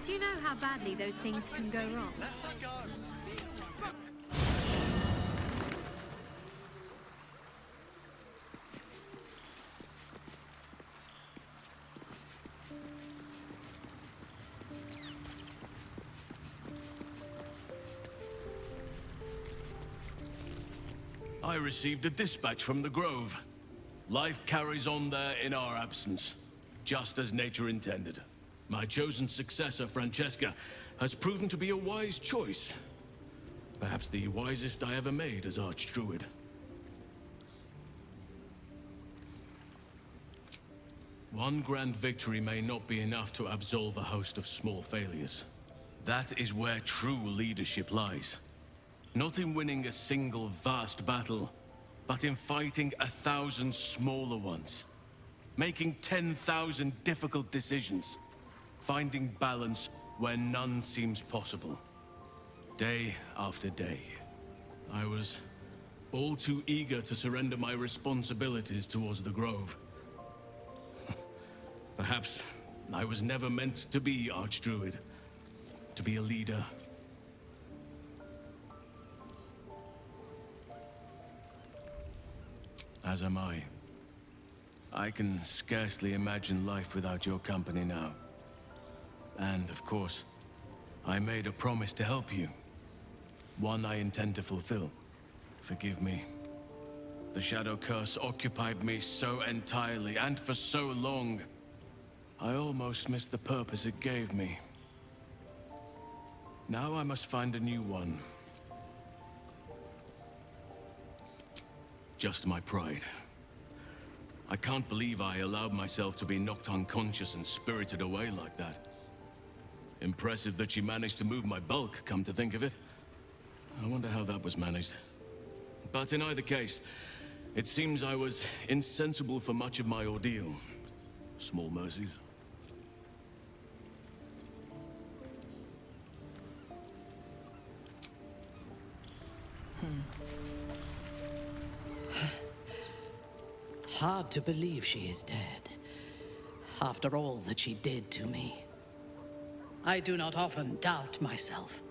Do you know how badly those things can go wrong? I received a dispatch from the Grove. Life carries on there in our absence, just as nature intended. My chosen successor, Francesca, has proven to be a wise choice. Perhaps the wisest I ever made as Archdruid. One grand victory may not be enough to absolve a host of small failures. That is where true leadership lies. Not in winning a single vast battle, but in fighting 1,000 smaller ones. Making 10,000 difficult decisions. Finding balance where none seems possible. Day after day. I was all too eager to surrender my responsibilities towards the Grove. Perhaps I was never meant to be Archdruid. To be a leader. As am I. I can scarcely imagine life without your company now. And, of course, I made a promise to help you. One I intend to fulfill. Forgive me. The Shadow Curse occupied me so entirely, and for so long. I almost missed the purpose it gave me. Now I must find a new one. Just my pride. I can't believe I allowed myself to be knocked unconscious and spirited away like that. Impressive that she managed to move my bulk, come to think of it. I wonder how that was managed. But in either case, it seems I was insensible for much of my ordeal. Small mercies. Hard to believe she is dead, after all that she did to me. I do not often doubt myself.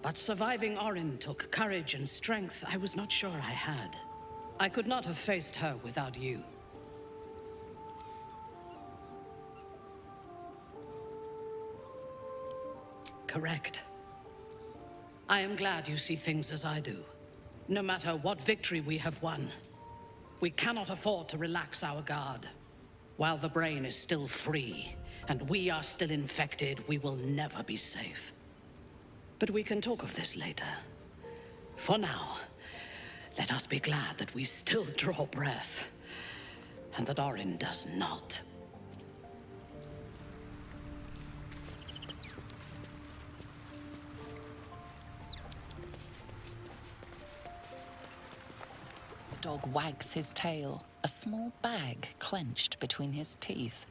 But surviving Orin took courage and strength I was not sure I had. I could not have faced her without you. Correct. I am glad you see things as I do. No matter what victory we have won, we cannot afford to relax our guard. While the brain is still free, and we are still infected, we will never be safe. But we can talk of this later. For now, let us be glad that we still draw breath, and that Orin does not. Dog wags his tail, a small bag clenched between his teeth.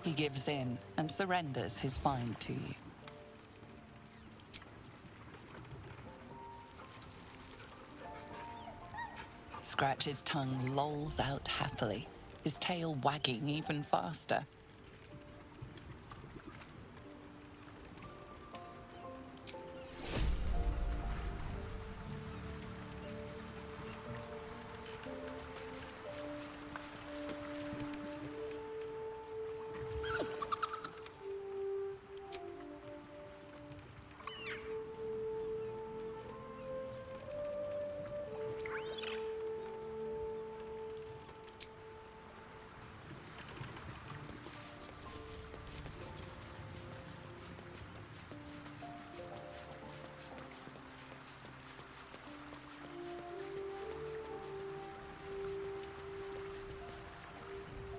He gives in and surrenders his find to you. Scratch's tongue lolls out happily, his tail wagging even faster.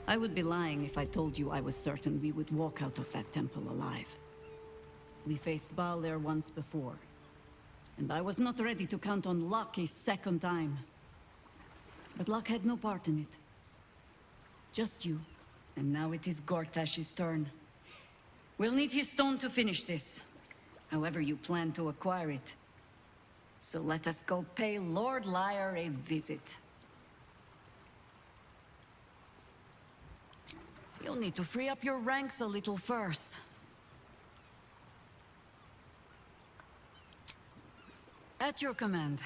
I would be lying if I told you I was certain we would walk out of that temple alive. We faced Baldur once before, and I was not ready to count on luck a second time. But luck had no part in it. Just you, and now it is Gortash's turn. We'll need his stone to finish this, however you plan to acquire it. So let us go pay Lord Lyre a visit. You'll need to free up your ranks a little first. At your command.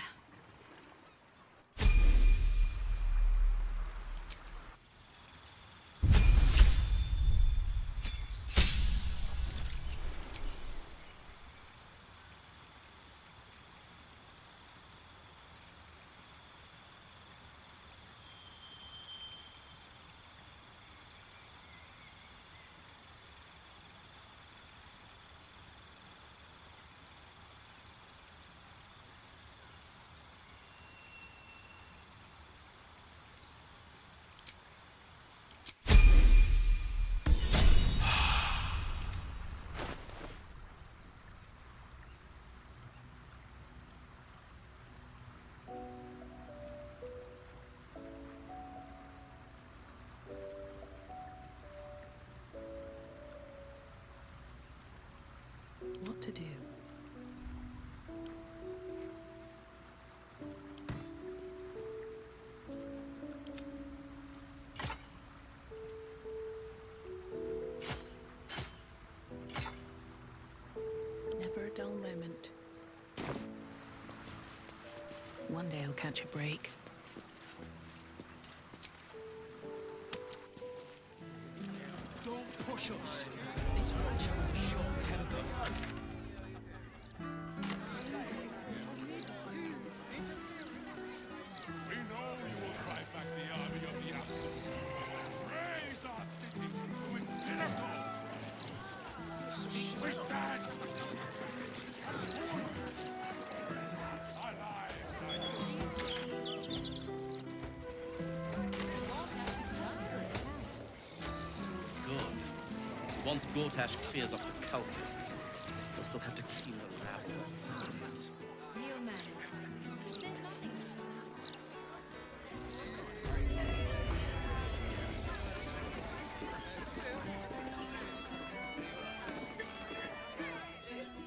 What to do? Never a dull moment. One day I'll catch a break. Don't push us. This one shows a short temper. We know you will drive back the army of the Absolute. Raise our city to its pinnacle. We stand. Our lives are yours. Good. Once Gortash clears off the cultists, they'll still have to clean the rabble off the streets. You manage. There's nothing.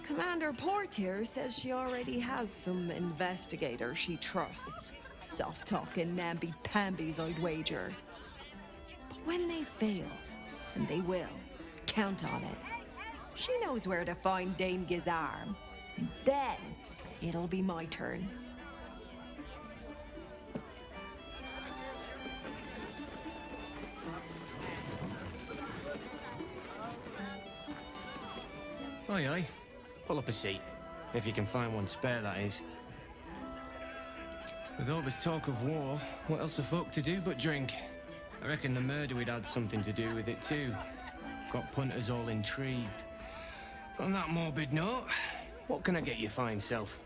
Commander Portier says she already has some investigators she trusts. Soft-talking, namby-pambies, I'd wager. But when they fail, and they will, count on it. She knows where to find Dame Gizarm. Then, it'll be my turn. Aye, aye. Pull up a seat. If you can find one spare, that is. With all this talk of war, what else are folk to do but drink? I reckon the murder we'd had something to do with it too. Got punters all intrigued. On that morbid note, what can I get you fine self?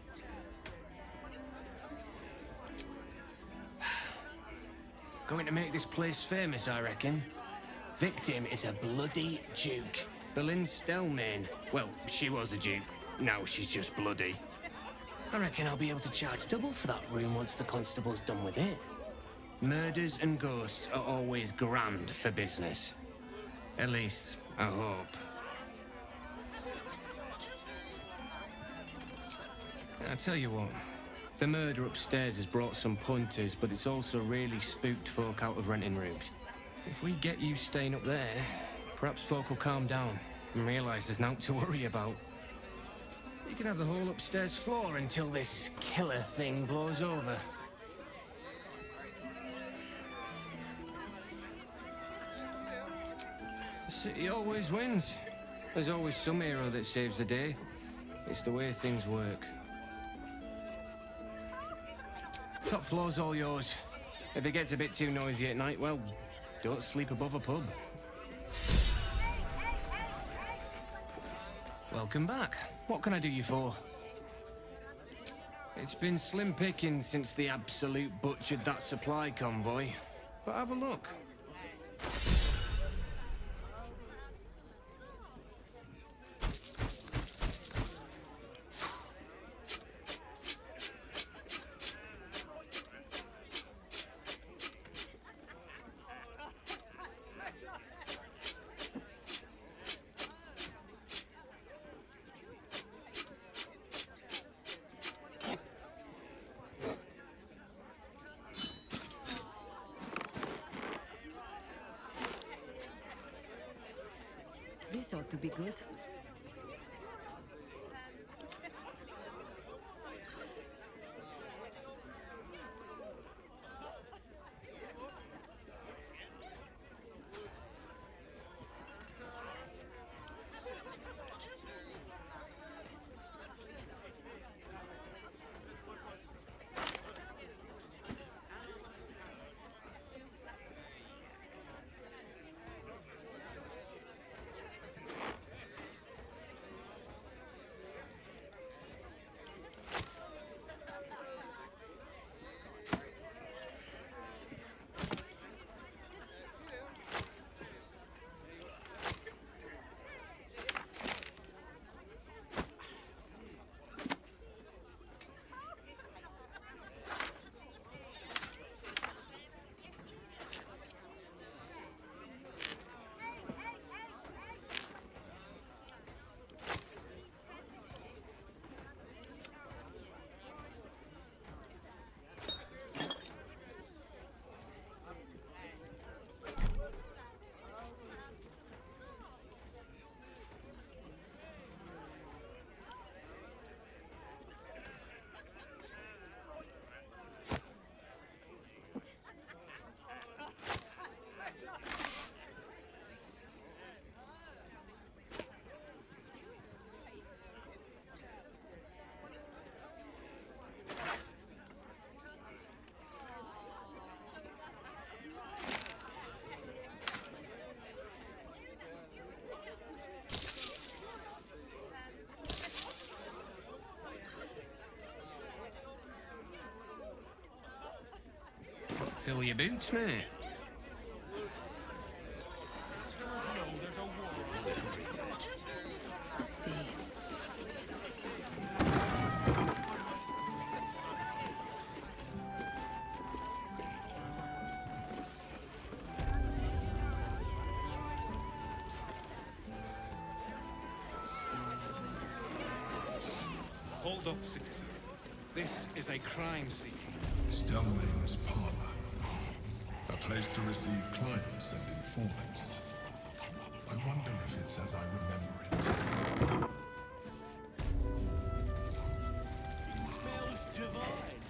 Going to make this place famous, I reckon. Victim is a bloody duke. Boleyn Stelmane. Well, she was a duke. Now she's just bloody. I reckon I'll be able to charge double for that room once the constable's done with it. Murders and ghosts are always grand for business. At least, I hope. I tell you what, the murder upstairs has brought some punters, but it's also really spooked folk out of renting rooms. If we get you staying up there, perhaps folk will calm down and realise there's naught to worry about. You can have the whole upstairs floor until this killer thing blows over. The city always wins. There's always some hero that saves the day. It's the way things work. Top floor's all yours. If it gets a bit too noisy at night, well, don't sleep above a pub. Welcome back. What can I do you for? It's been slim pickings since the Absolute butchered that supply convoy. But have a look. This ought to be good. Fill your boots, mate. Let's see. Hold up, citizen. This is a crime scene. Stellmane's parlor. A place to receive clients and informants. I wonder if it's as I remember it. Smells divine.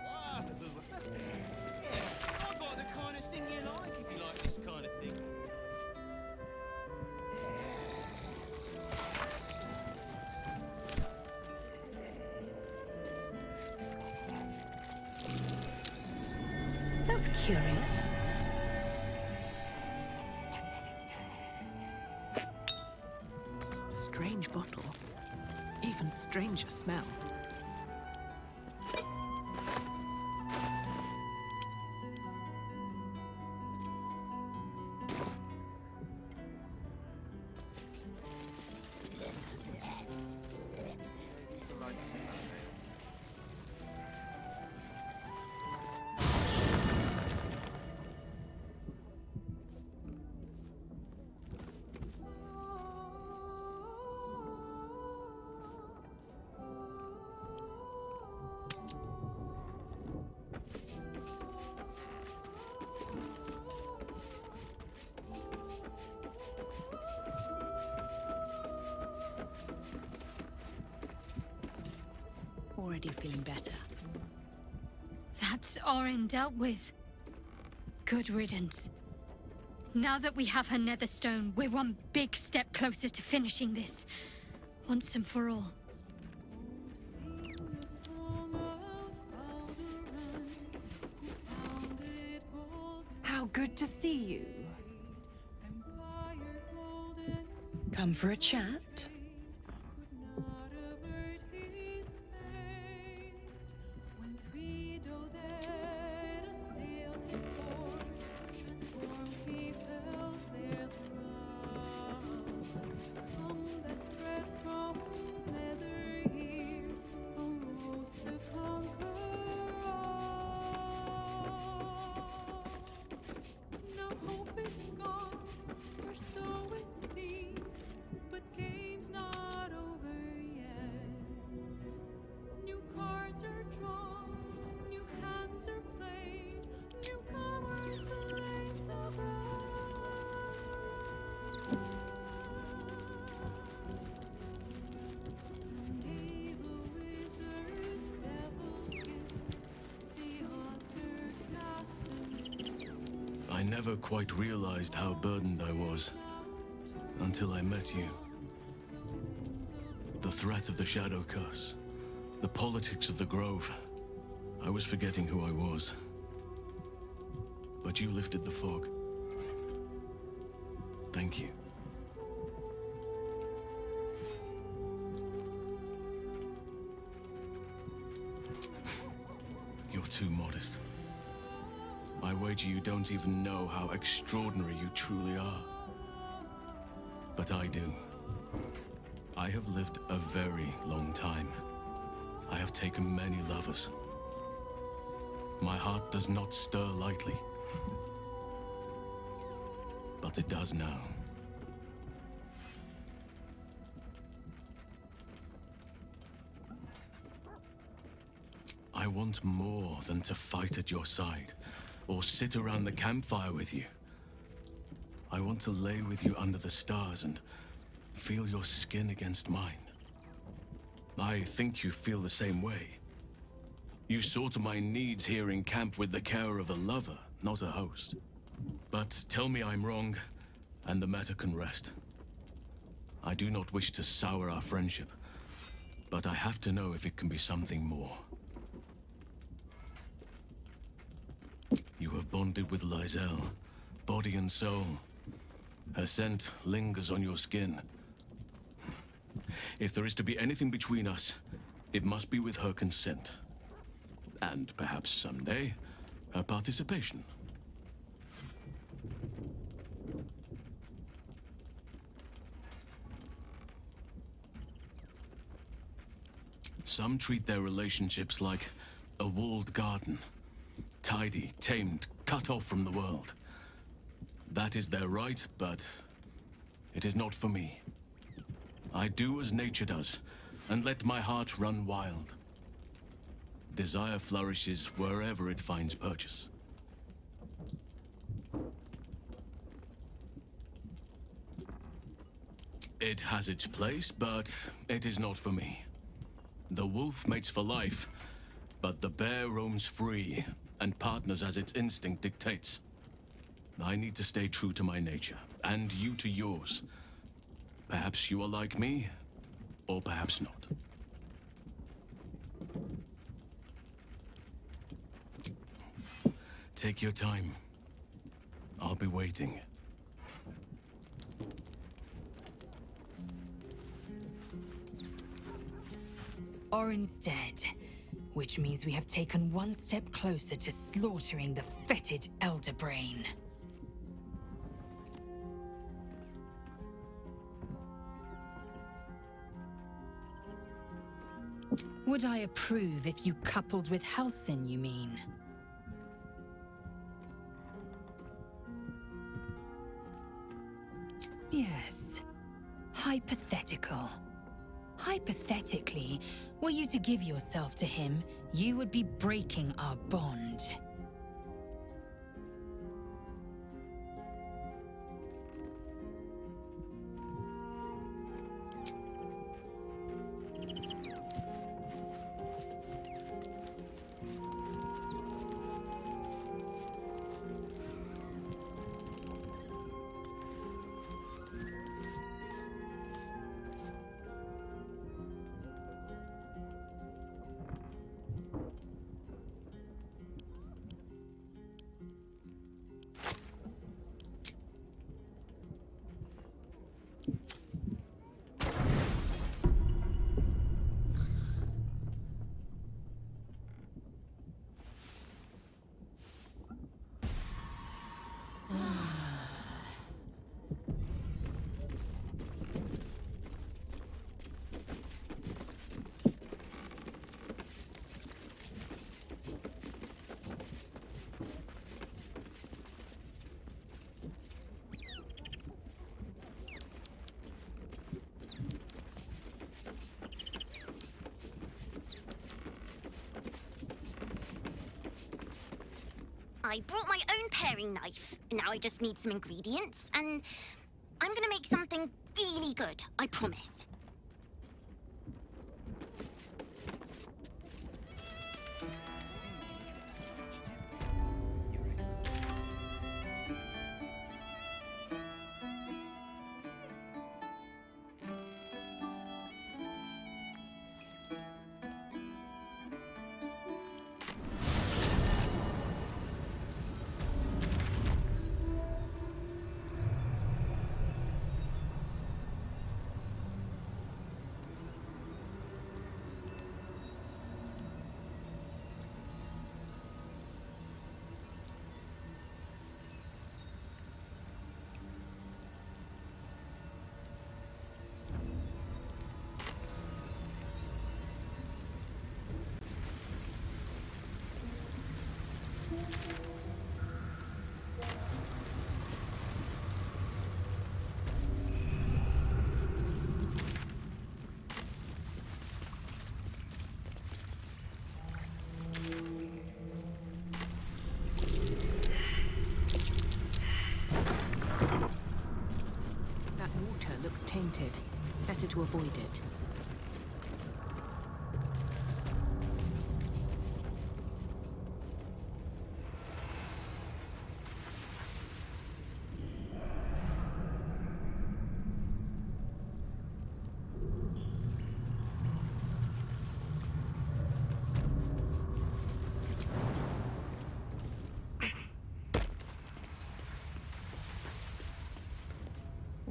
Wow. I got the kind of thing you like if you like this kind of thing. That's curious. Strange bottle. Even stranger smell. Already feeling better. That's Orin dealt with. Good riddance. Now that we have her Netherstone, we're one big step closer to finishing this. Once and for all. How good to see you. Come for a chat? never quite realized how burdened I was until I met you. The threat of the Shadow Curse, the politics of the Grove. I was forgetting who I was. But you lifted the fog. Thank you. You're too modest. I wager you don't even know how extraordinary you truly are. But I do. I have lived a very long time. I have taken many lovers. My heart does not stir lightly. But it does now. I want more than to fight at your side, or sit around the campfire with you. I want to lay with you under the stars and feel your skin against mine. I think you feel the same way. You saw to my needs here in camp with the care of a lover, not a host. But tell me I'm wrong, and the matter can rest. I do not wish to sour our friendship, but I have to know if it can be something more. You have bonded with Lizelle, body and soul. Her scent lingers on your skin. If there is to be anything between us, it must be with her consent. And perhaps someday, her participation. Some treat their relationships like a walled garden. Tidy, tamed, cut off from the world. That is their right, but it is not for me. I do as nature does, and let my heart run wild. Desire flourishes wherever it finds purchase. It has its place, but it is not for me. The wolf mates for life, but the bear roams free and partners as its instinct dictates. I need to stay true to my nature, and you to yours. Perhaps you are like me, or perhaps not. Take your time. I'll be waiting. Orin's dead, which means we have taken one step closer to slaughtering the fetid Elder Brain. Would I approve if you coupled with Halsin, you mean? Yes. Hypothetical. Hypothetically, were you to give yourself to him, you would be breaking our bond. I brought my own paring knife. Now I just need some ingredients, and I'm gonna make something really good, I promise. tainted. Better to avoid it.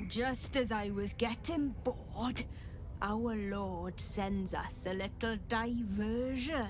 Just as I was getting bored, our Lord sends us a little diversion.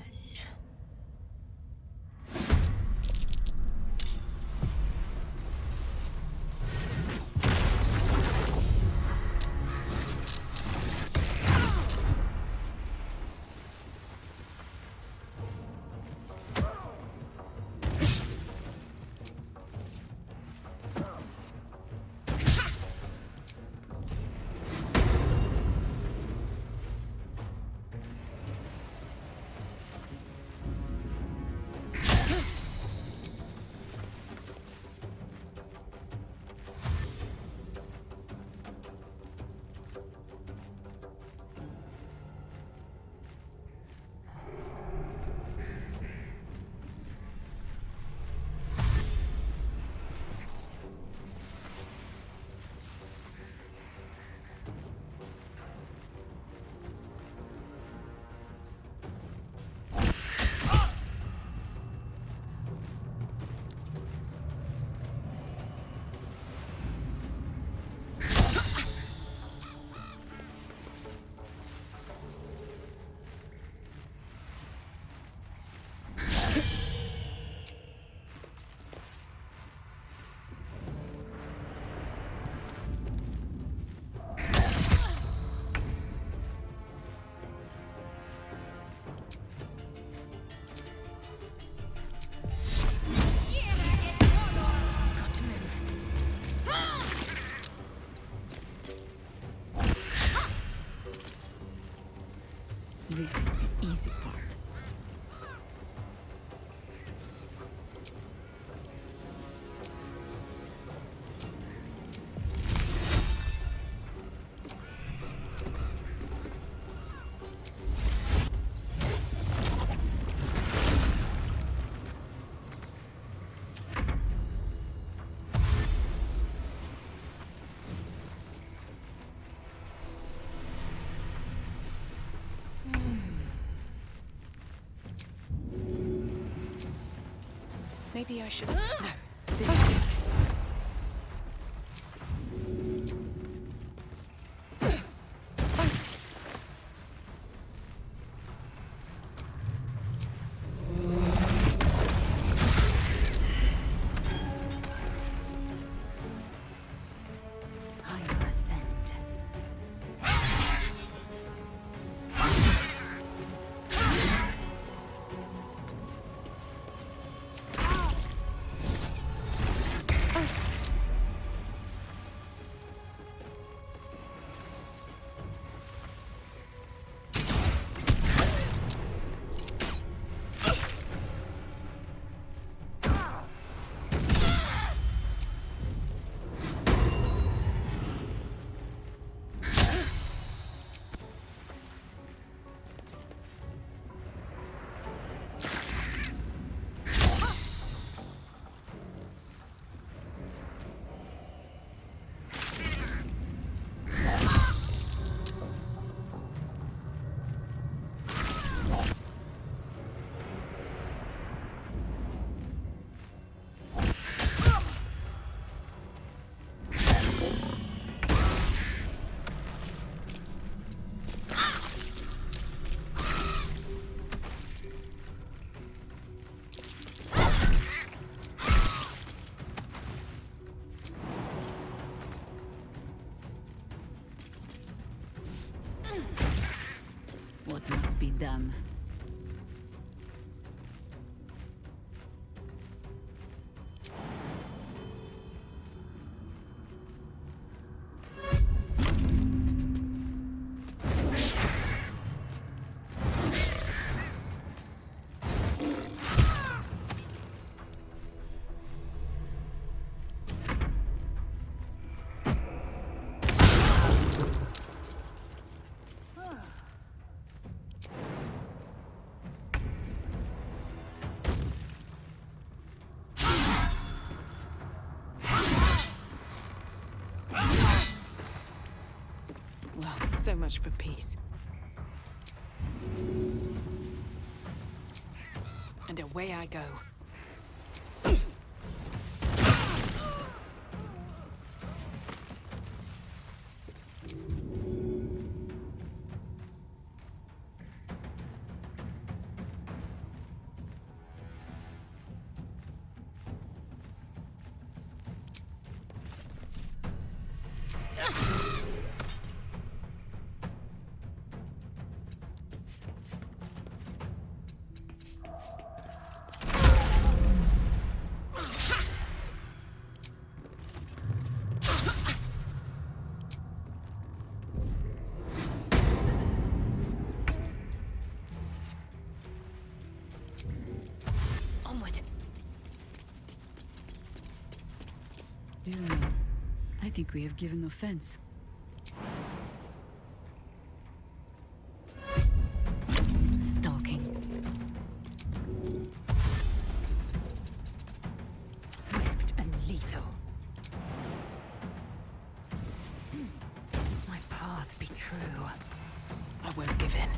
This is the easy part. Maybe I should... No, this is it. What must be done? Well, so much for peace. And away I go. Onward. Do you know, I think we have given offense. Stalking. Swift and lethal. My path be true. I won't give in.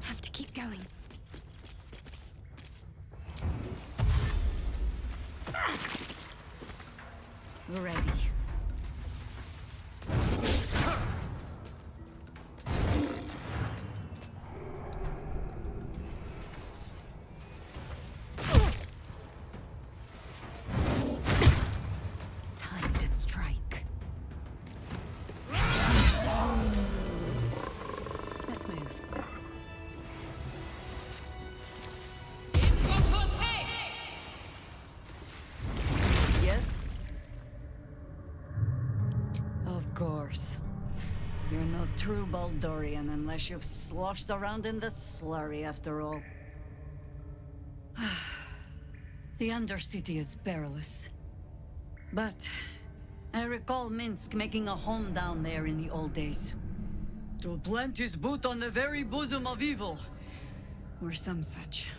Have to keep going. We're ready. Time to strike. Let's move. Yes? Of course. You're no true Baldurian unless you've sloshed around in the slurry after all. The Undercity is perilous. But I recall Minsk making a home down there in the old days. To plant his boot on the very bosom of evil. Or some such.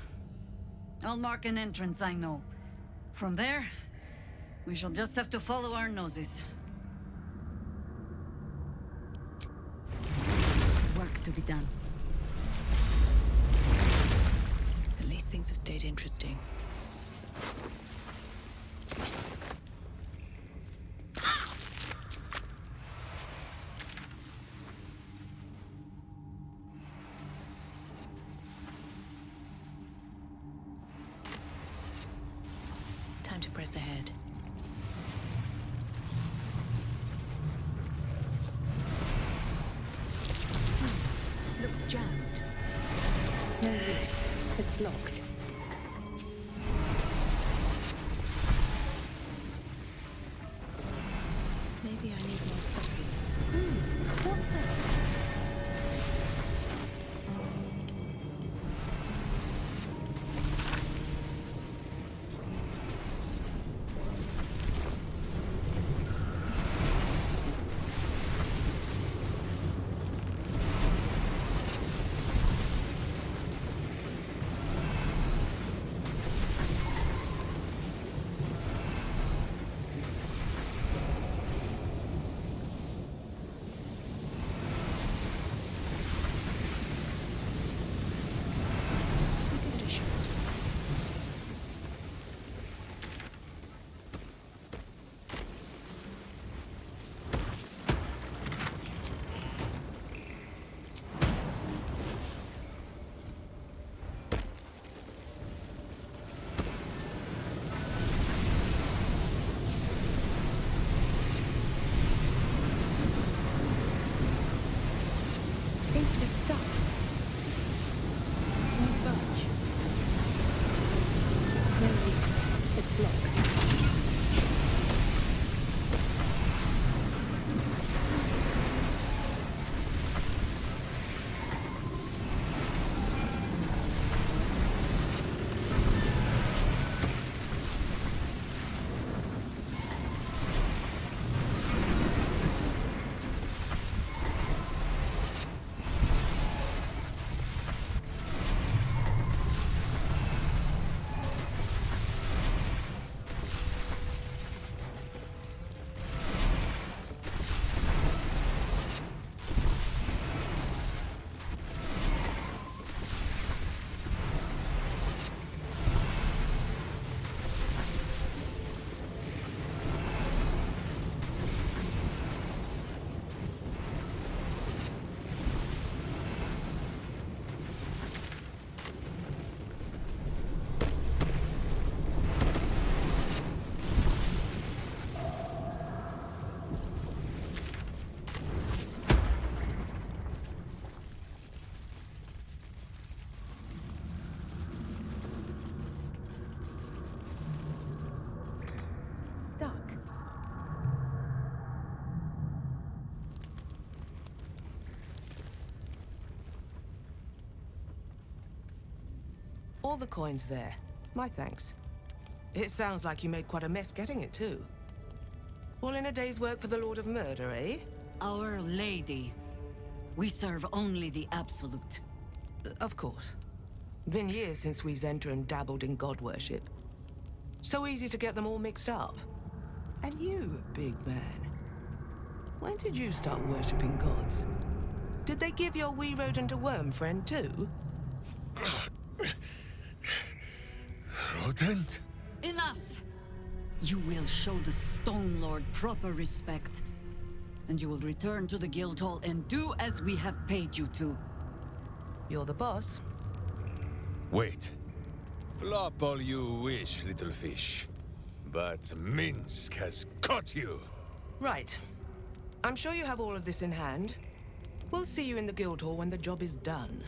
I'll mark an entrance, I know. From there, we shall just have to follow our noses. Work to be done. At least things have stayed interesting. Time to press ahead. Looks jammed. No use. It's blocked. Maybe I need more copies. What's that? All the coins there. My thanks. It sounds like you made quite a mess getting it, too. All in a day's work for the Lord of Murder, eh? Our Lady. We serve only the Absolute. Of course. Been years since we Zenta and dabbled in god worship. So easy to get them all mixed up. And you, big man. When did you start worshipping gods? Did they give your wee rodent a worm friend, too? Rodent? Enough! You will show the Stone Lord proper respect. And you will return to the guild hall and do as we have paid you to. You're the boss. Wait. Flop all you wish, little fish. But Minsk has caught you. Right. I'm sure you have all of this in hand. We'll see you in the guild hall when the job is done.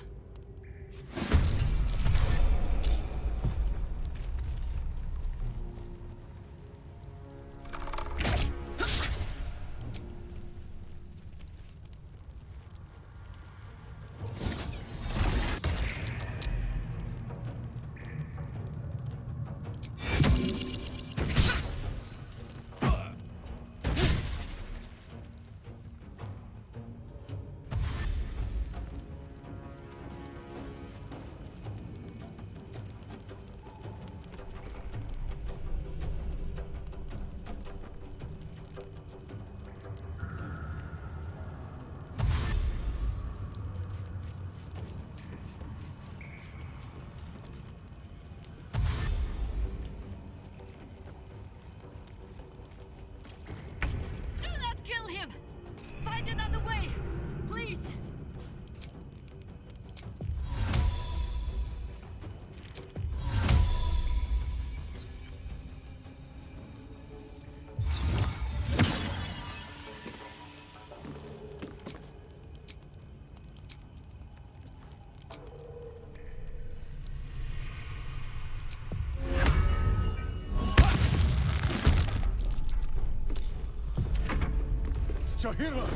Shahira!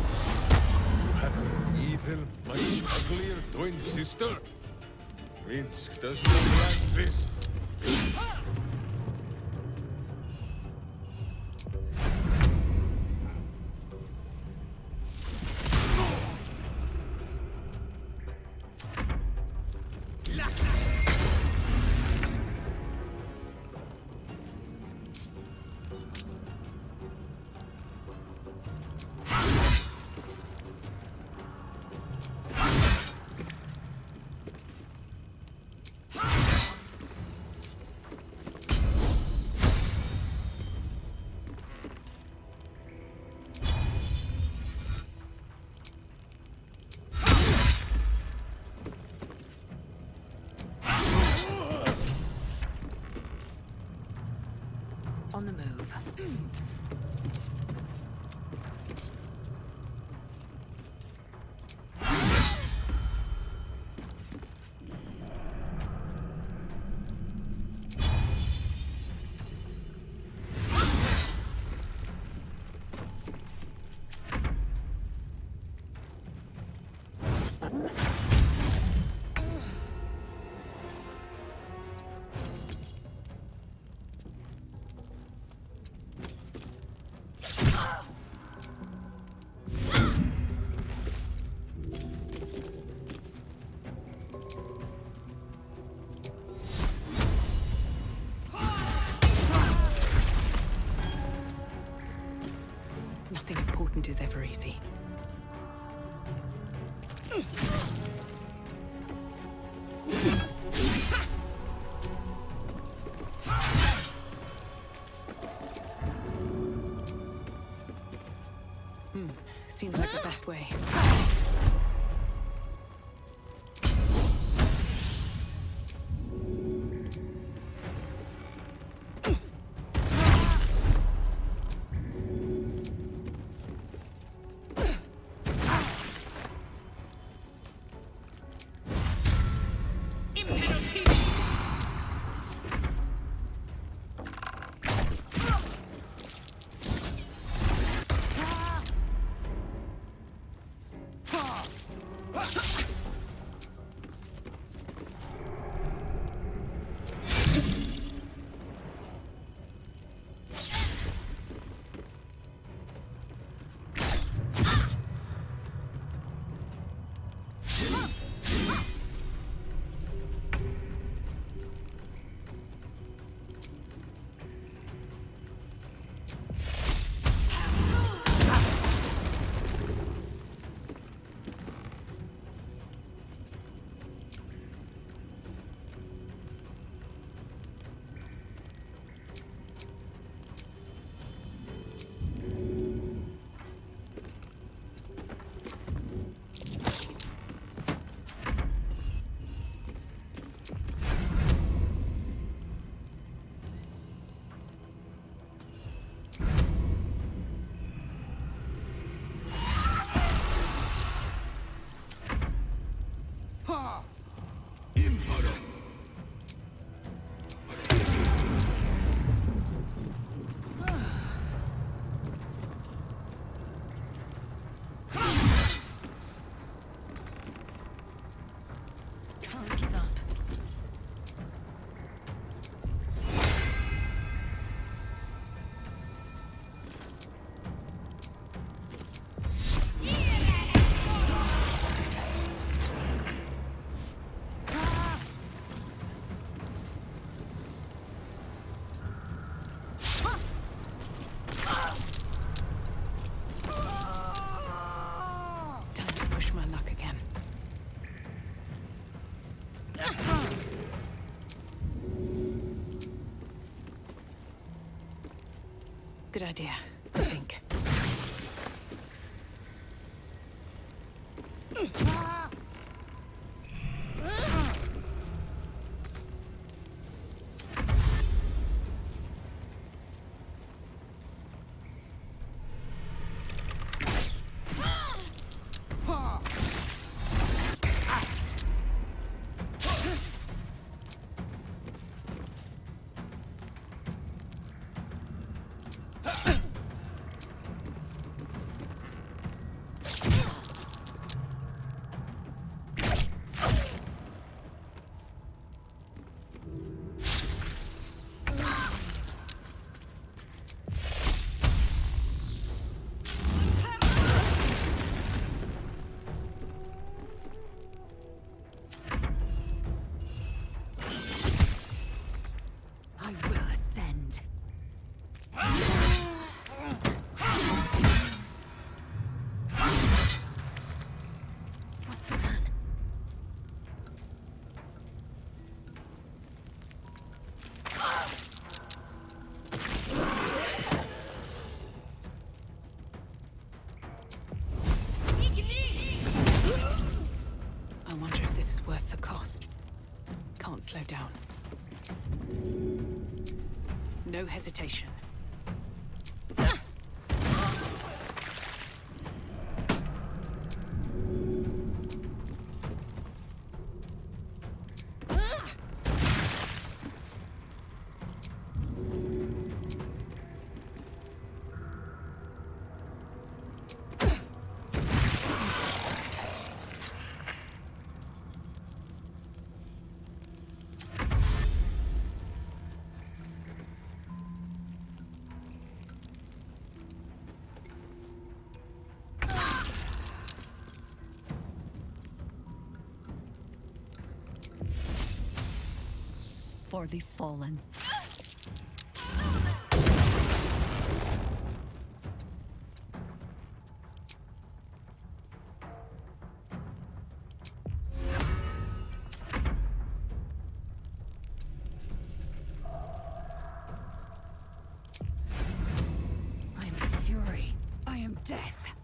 You have an evil, much uglier twin sister? Minsk does not like this. On the move. Nothing important is ever easy. Seems like the best way. Good idea, I think. Worth the cost. Can't slow down. No hesitation. For the fallen. I am fury. I am death.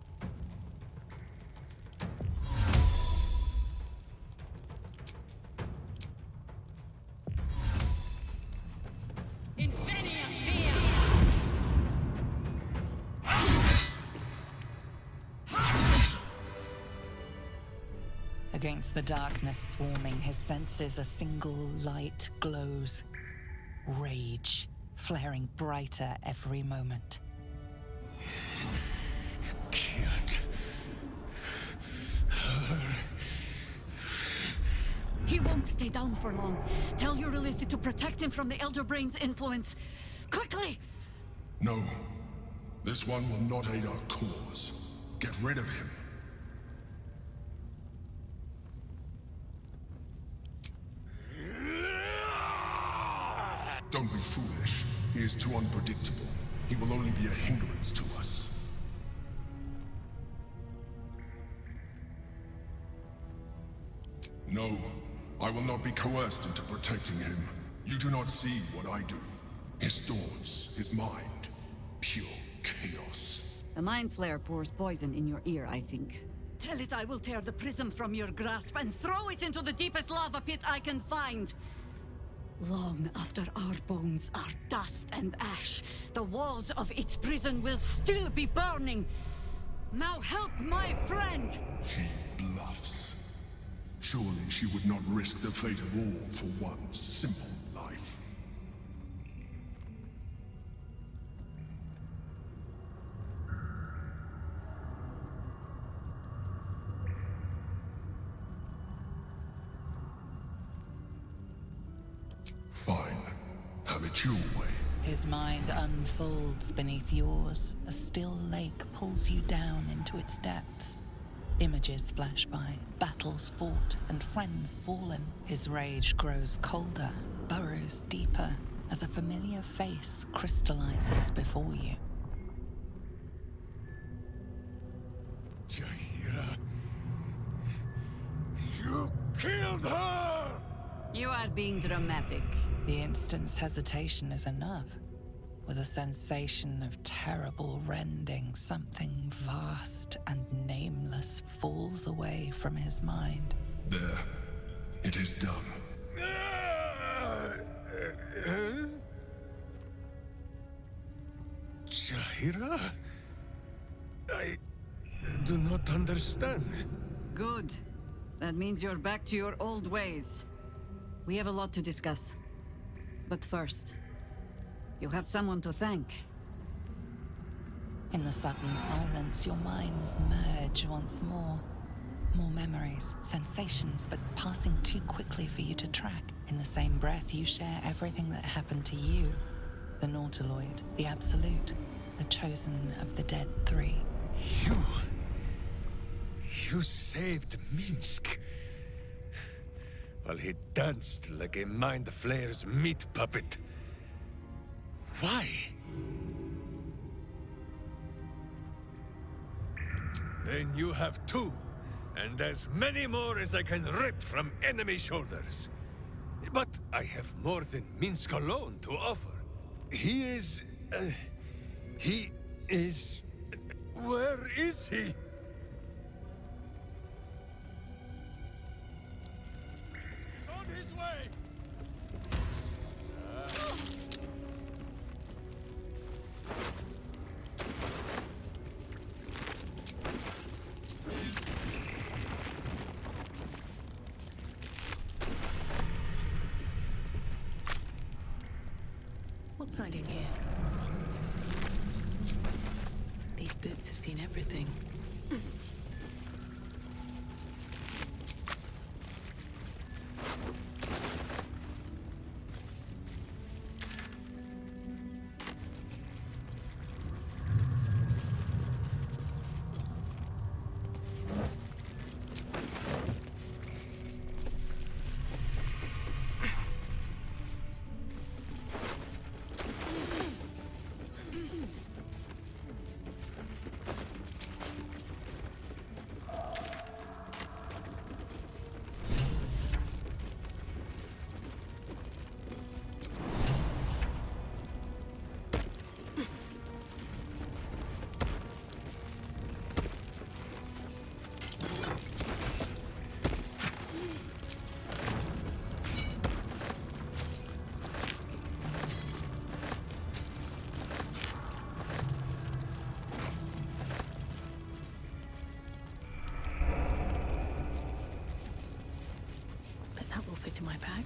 Against the darkness swarming, his senses a single light glows. Rage, flaring brighter every moment. Killed her. He won't stay down for long. Tell your Lilith to protect him from the Elder Brain's influence. Quickly! No. This one will not aid our cause. Get rid of him. Don't be foolish. He is too unpredictable. He will only be a hindrance to us. No, I will not be coerced into protecting him. You do not see what I do. His thoughts, his mind, pure chaos. The mind flare pours poison in your ear, I think. Tell it I will tear the prism from your grasp and throw it into the deepest lava pit I can find. Long after our bones are dust and ash, the walls of its prison will still be burning. Now help my friend! She bluffs. Surely she would not risk the fate of all for one simple life. Fine. Have it your way. His mind unfolds beneath yours. A still lake pulls you down into its depths. Images flash by, battles fought, and friends fallen. His rage grows colder, burrows deeper, as a familiar face crystallizes before you. Jaheira, you killed her! You are being dramatic. The instant's hesitation is enough. with a sensation of terrible rending, something vast and nameless falls away from his mind. There. It is done. Shahira? I do not understand. Good. That means you're back to your old ways. We have a lot to discuss. But first, you have someone to thank. In the sudden silence, your minds merge once more. More memories, sensations, but passing too quickly for you to track. In the same breath, you share everything that happened to you. The Nautiloid, the Absolute, the chosen of the dead three. You saved Minsk. While he danced like a Mind Flayer's meat puppet. Why? Then you have two, and as many more as I can rip from enemy shoulders. But I have more than Minsk alone to offer. He is... Where is he? He's on his way! What's hiding here? These boots have seen everything. That will fit in my bag.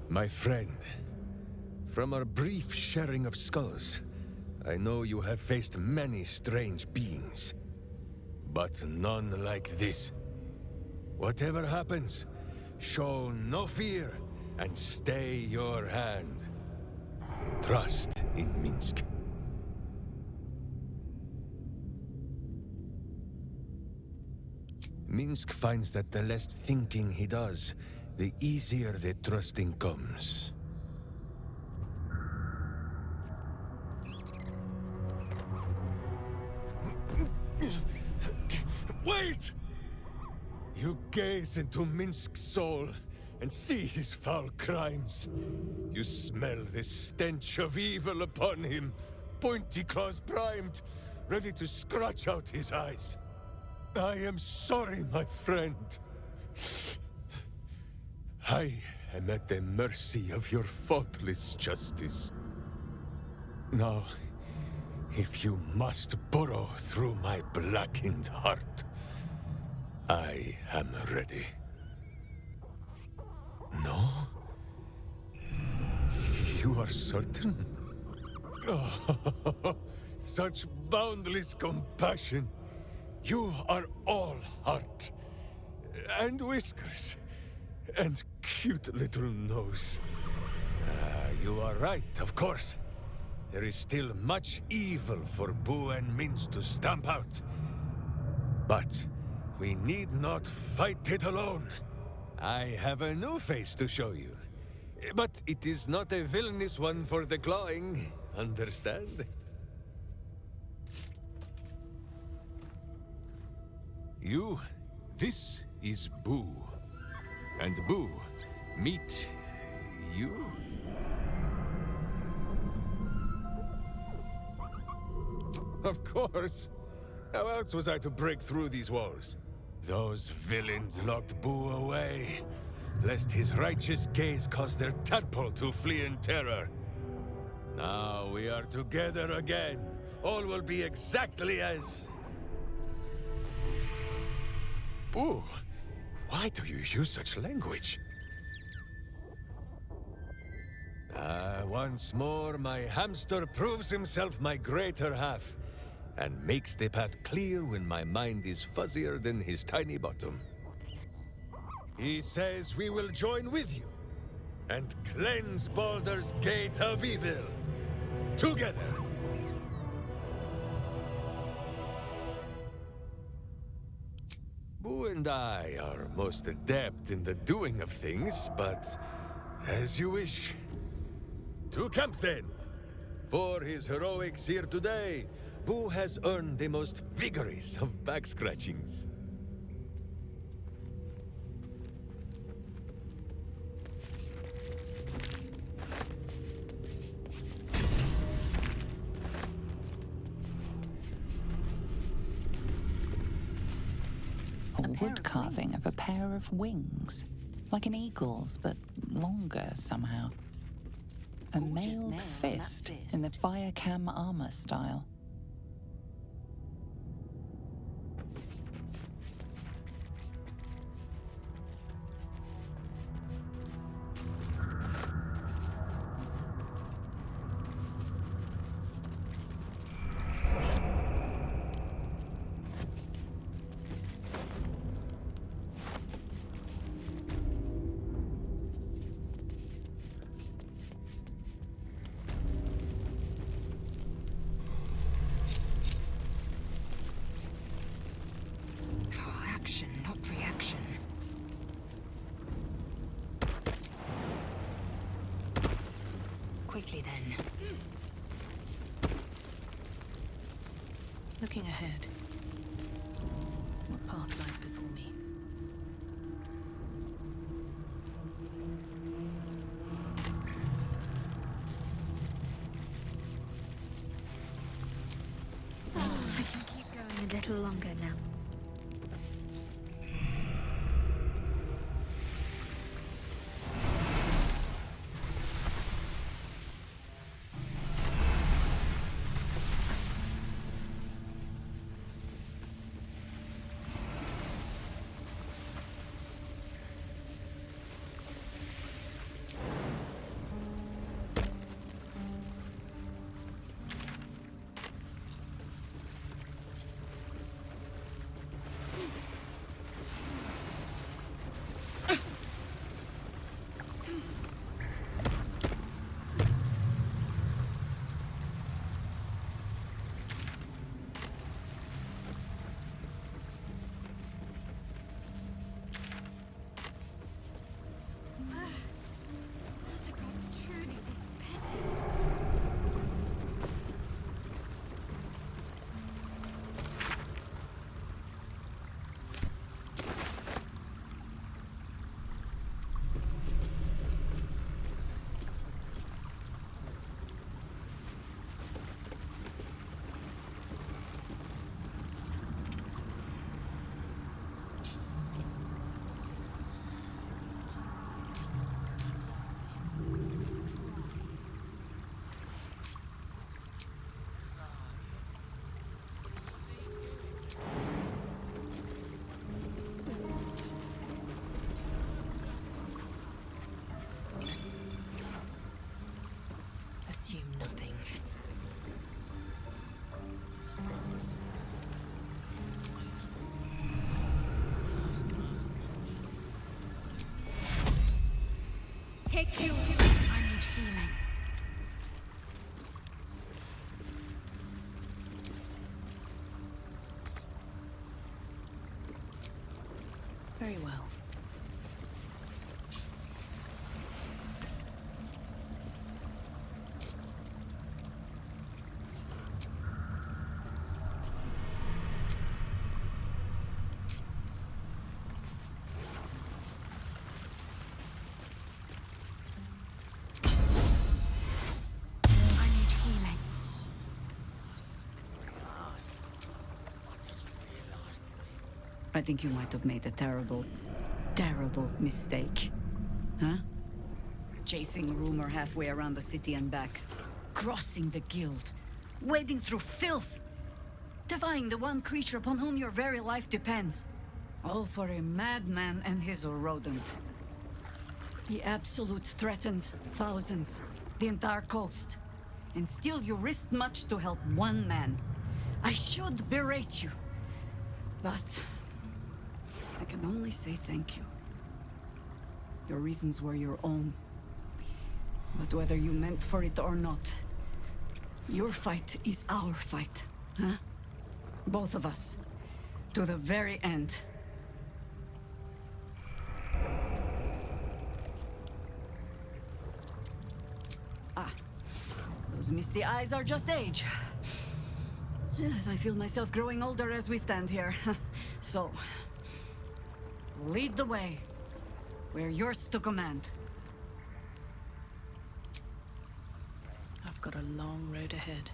My friend, from our brief sharing of skulls, I know you have faced many strange beings, but none like this. Whatever happens, show no fear and stay your hand. Trust in Minsk. Minsk finds that the less thinking he does, the easier the trusting comes. Wait! You gaze into Minsk's soul and see his foul crimes. You smell the stench of evil upon him, pointy claws primed, ready to scratch out his eyes. I am sorry, my friend. I am at the mercy of your faultless justice. Now, if you must burrow through my blackened heart, I am ready. No? You are certain? Oh, such boundless compassion. You are all heart. And whiskers. And cute little nose. You are right, of course. There is still much evil for Boo and Mince to stamp out. But we need not fight it alone. I have a new face to show you. But it is not a villainous one for the clawing, understand? This is Boo. And Boo, meet you? Of course. How else was I to break through these walls? Those villains locked Boo away, lest his righteous gaze cause their tadpole to flee in terror. Now we are together again. All will be exactly as... Boo, why do you use such language? Once more, my hamster proves himself my greater half, and makes the path clear when my mind is fuzzier than his tiny bottom. He says we will join with you, and cleanse Baldur's gate of evil. Together! Boo and I are most adept in the doing of things, but as you wish. To camp then! For his heroics here today, Boo has earned the most vigorous of back scratchings. A wood carving of a pair of wings, like an eagle's, but longer somehow. A mailed fist in the fire cam armor style. Action, not reaction. Quickly then. Looking ahead. What path lies before me? I can keep going a little longer now. Assume nothing. take you. I need healing. Very well. I need healing. I think you might have made a terrible, terrible mistake. Huh? Chasing rumor halfway around the city and back. Crossing the guild. Wading through filth. Defying the one creature upon whom your very life depends. All for a madman and his rodent. The Absolute threatens thousands, the entire coast. And still you risked much to help one man. I should berate you. But I can only say thank you. Your reasons were your own. But whether you meant for it or not, your fight is our fight, huh? Both of us. To the very end. Ah. Those misty eyes are just age. Yes, I feel myself growing older as we stand here. So, lead the way. We're yours to command. I've got a long road ahead.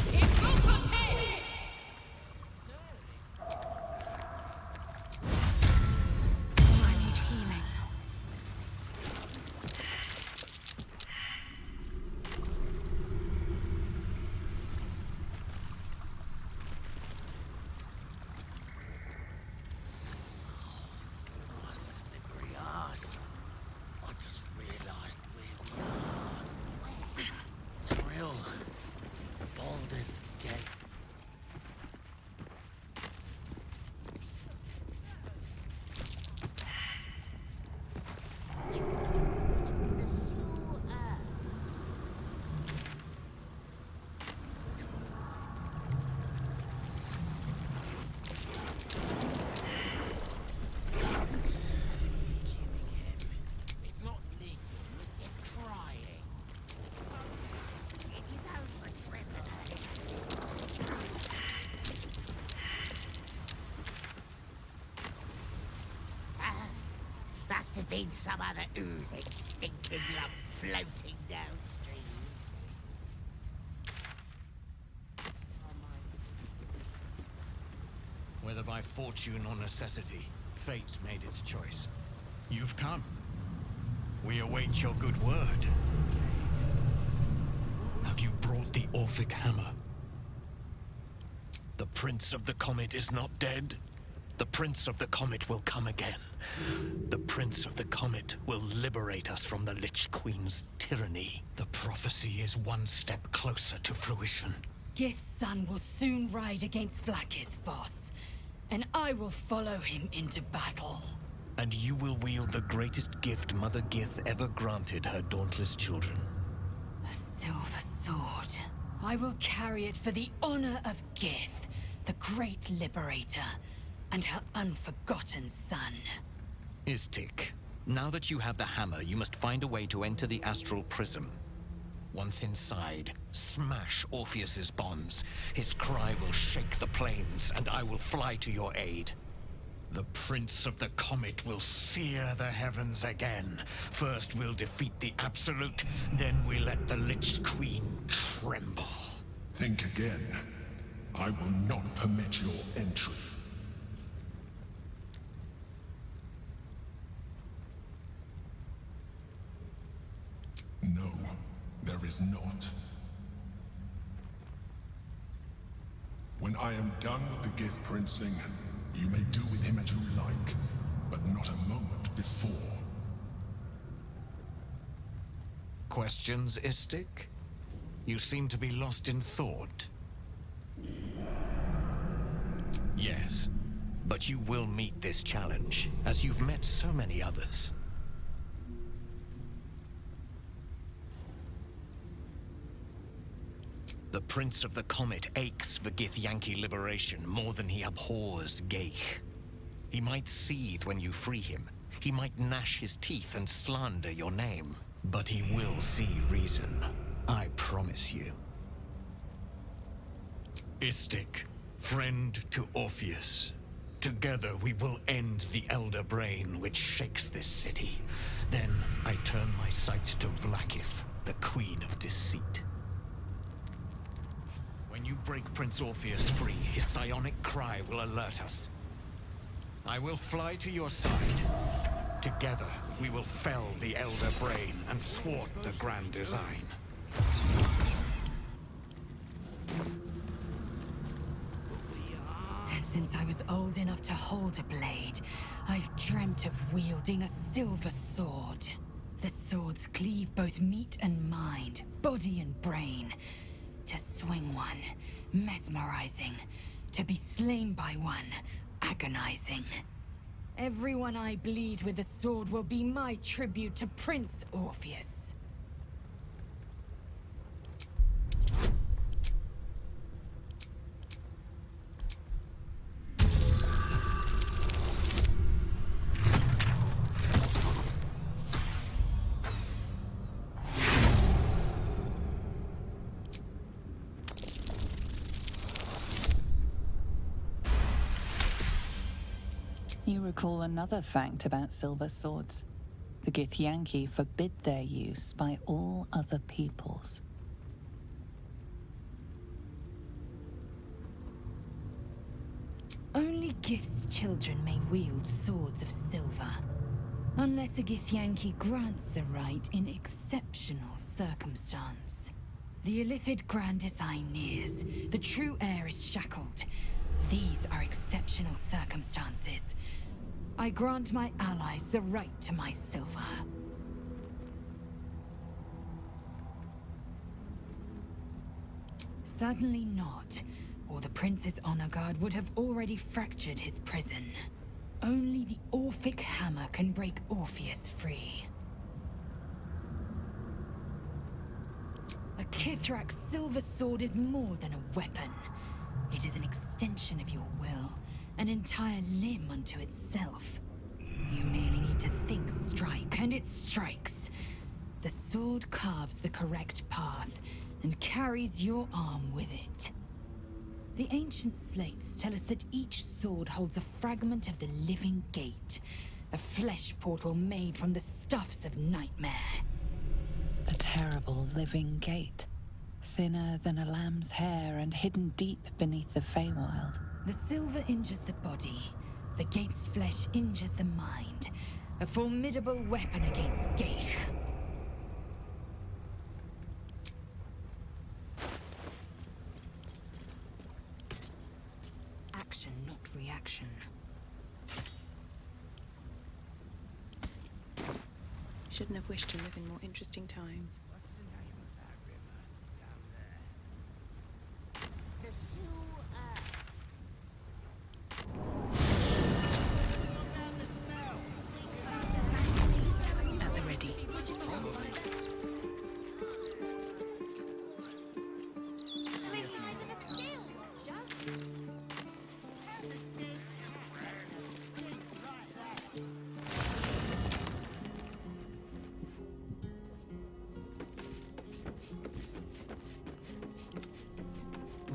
I need healing. Slippery ass. I just realized where we are. It's real. Baldur's Gate. Must have been some other oozing, stinking lump floating downstream. Whether by fortune or necessity, fate made its choice. You've come. We await your good word. Have you brought the Orphic hammer? The Prince of the Comet is not dead. The Prince of the Comet will come again. The Prince of the Comet will liberate us from the Lich Queen's tyranny. The prophecy is one step closer to fruition. Gith's son will soon ride against Vlaakith, Voss, and I will follow him into battle. And you will wield the greatest gift Mother Gith ever granted her dauntless children. A silver sword. I will carry it for the honor of Gith, the great liberator, and her unforgotten son. Istik, now that you have the hammer, you must find a way to enter the astral prism. Once inside, smash Orpheus's bonds. His cry will shake the plains, and I will fly to your aid. The Prince of the Comet will sear the heavens again. First we'll defeat the Absolute, then we let the Lich Queen tremble. Think again. I will not permit your entry. No, there is not. When I am done with the Gith Princeling, you may do with him as you like, but not a moment before. Questions, Istik? You seem to be lost in thought. Yes, but you will meet this challenge, as you've met so many others. The Prince of the Comet aches for Githyanki liberation more than he abhors Geich. He might seethe when you free him. He might gnash his teeth and slander your name. But he will see reason. I promise you. Istik, friend to Orpheus. Together we will end the Elder Brain which shakes this city. Then I turn my sights to Vlaakith, the Queen of Deceit. When you break Prince Orpheus free, his psionic cry will alert us. I will fly to your side. Together, we will fell the Elder Brain and thwart the grand design. Since I was old enough to hold a blade, I've dreamt of wielding a silver sword. The swords cleave both meat and mind, body and brain. To swing one, mesmerizing. To be slain by one, agonizing. Everyone I bleed with the sword will be my tribute to Prince Orpheus. You recall another fact about silver swords. The Githyanki forbid their use by all other peoples. Only Gith's children may wield swords of silver. Unless a Githyanki grants the right in exceptional circumstance. The Illithid grand design nears. The true heir is shackled. These are exceptional circumstances. I grant my allies the right to my silver. Certainly not, or the Prince's honor guard would have already fractured his prison. Only the Orphic hammer can break Orpheus free. A Kithrak's silver sword is more than a weapon. It is an extension of your will, an entire limb unto itself. You merely need to think strike, and it strikes. The sword carves the correct path, and carries your arm with it. The ancient slates tell us that each sword holds a fragment of the living gate, a flesh portal made from the stuffs of nightmare. The terrible living gate. Thinner than a lamb's hair and hidden deep beneath the Feywild. The silver injures the body. The gate's flesh injures the mind. A formidable weapon against Geich. Action, not reaction. Shouldn't have wished to live in more interesting times. At the ready.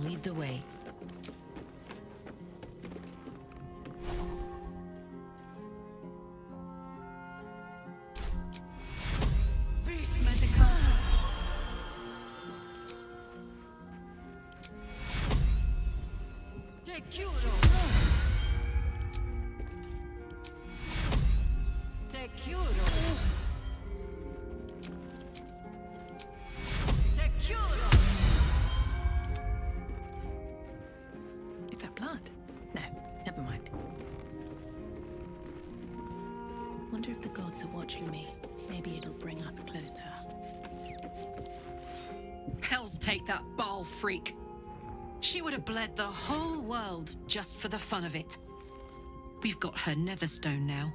Lead the way. Is that blood? No, never mind. Wonder if the gods are watching me. Maybe it'll bring us closer. Hell's take that Baal freak. She would have bled the whole world just for the fun of it. We've got her Netherstone now.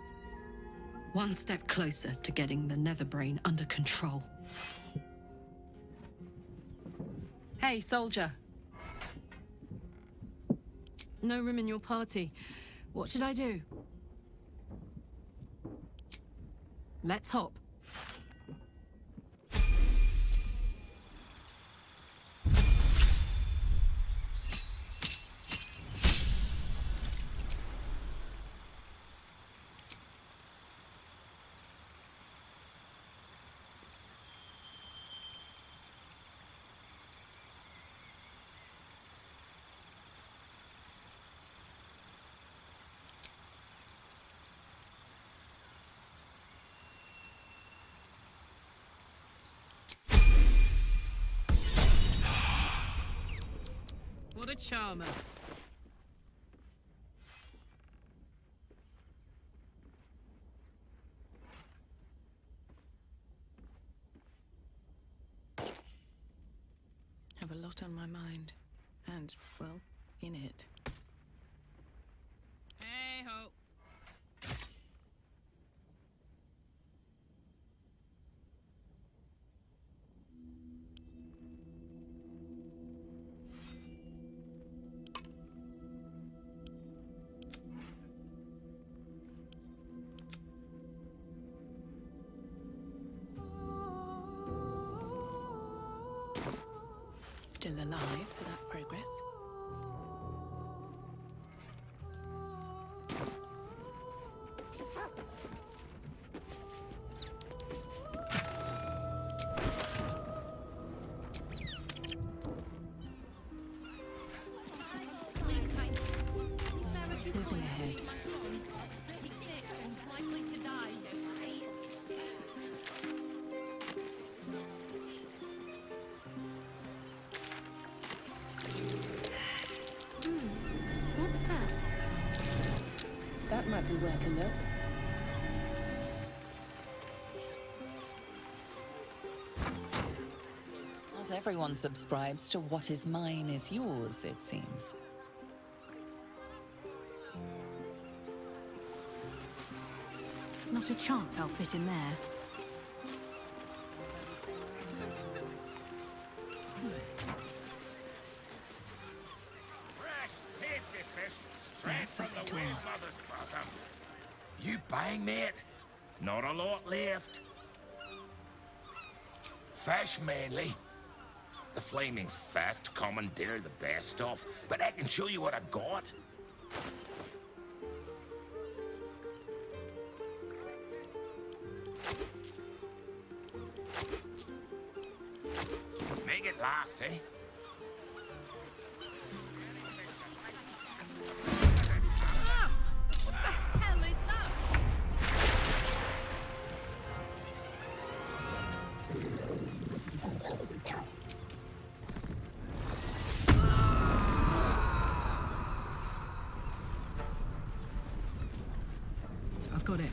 One step closer to getting the Netherbrain under control. Hey, soldier. No room in your party. What should I do? Let's hop. What a charmer. Have a lot on my mind. And, well, in it. Hey ho. Still alive, so that's progress. Moving ahead. What's that? That might be worth a look. Not everyone subscribes to what is mine is yours, it seems. Not a chance I'll fit in there. Fresh, tasty fish, straight from the something to whale ask. mother's bosom. You bang, mate? Not a lot left. Fish mainly. The flaming fist commandeer the best stuff, but I can show you what I've got. Make it last, eh? I've got it.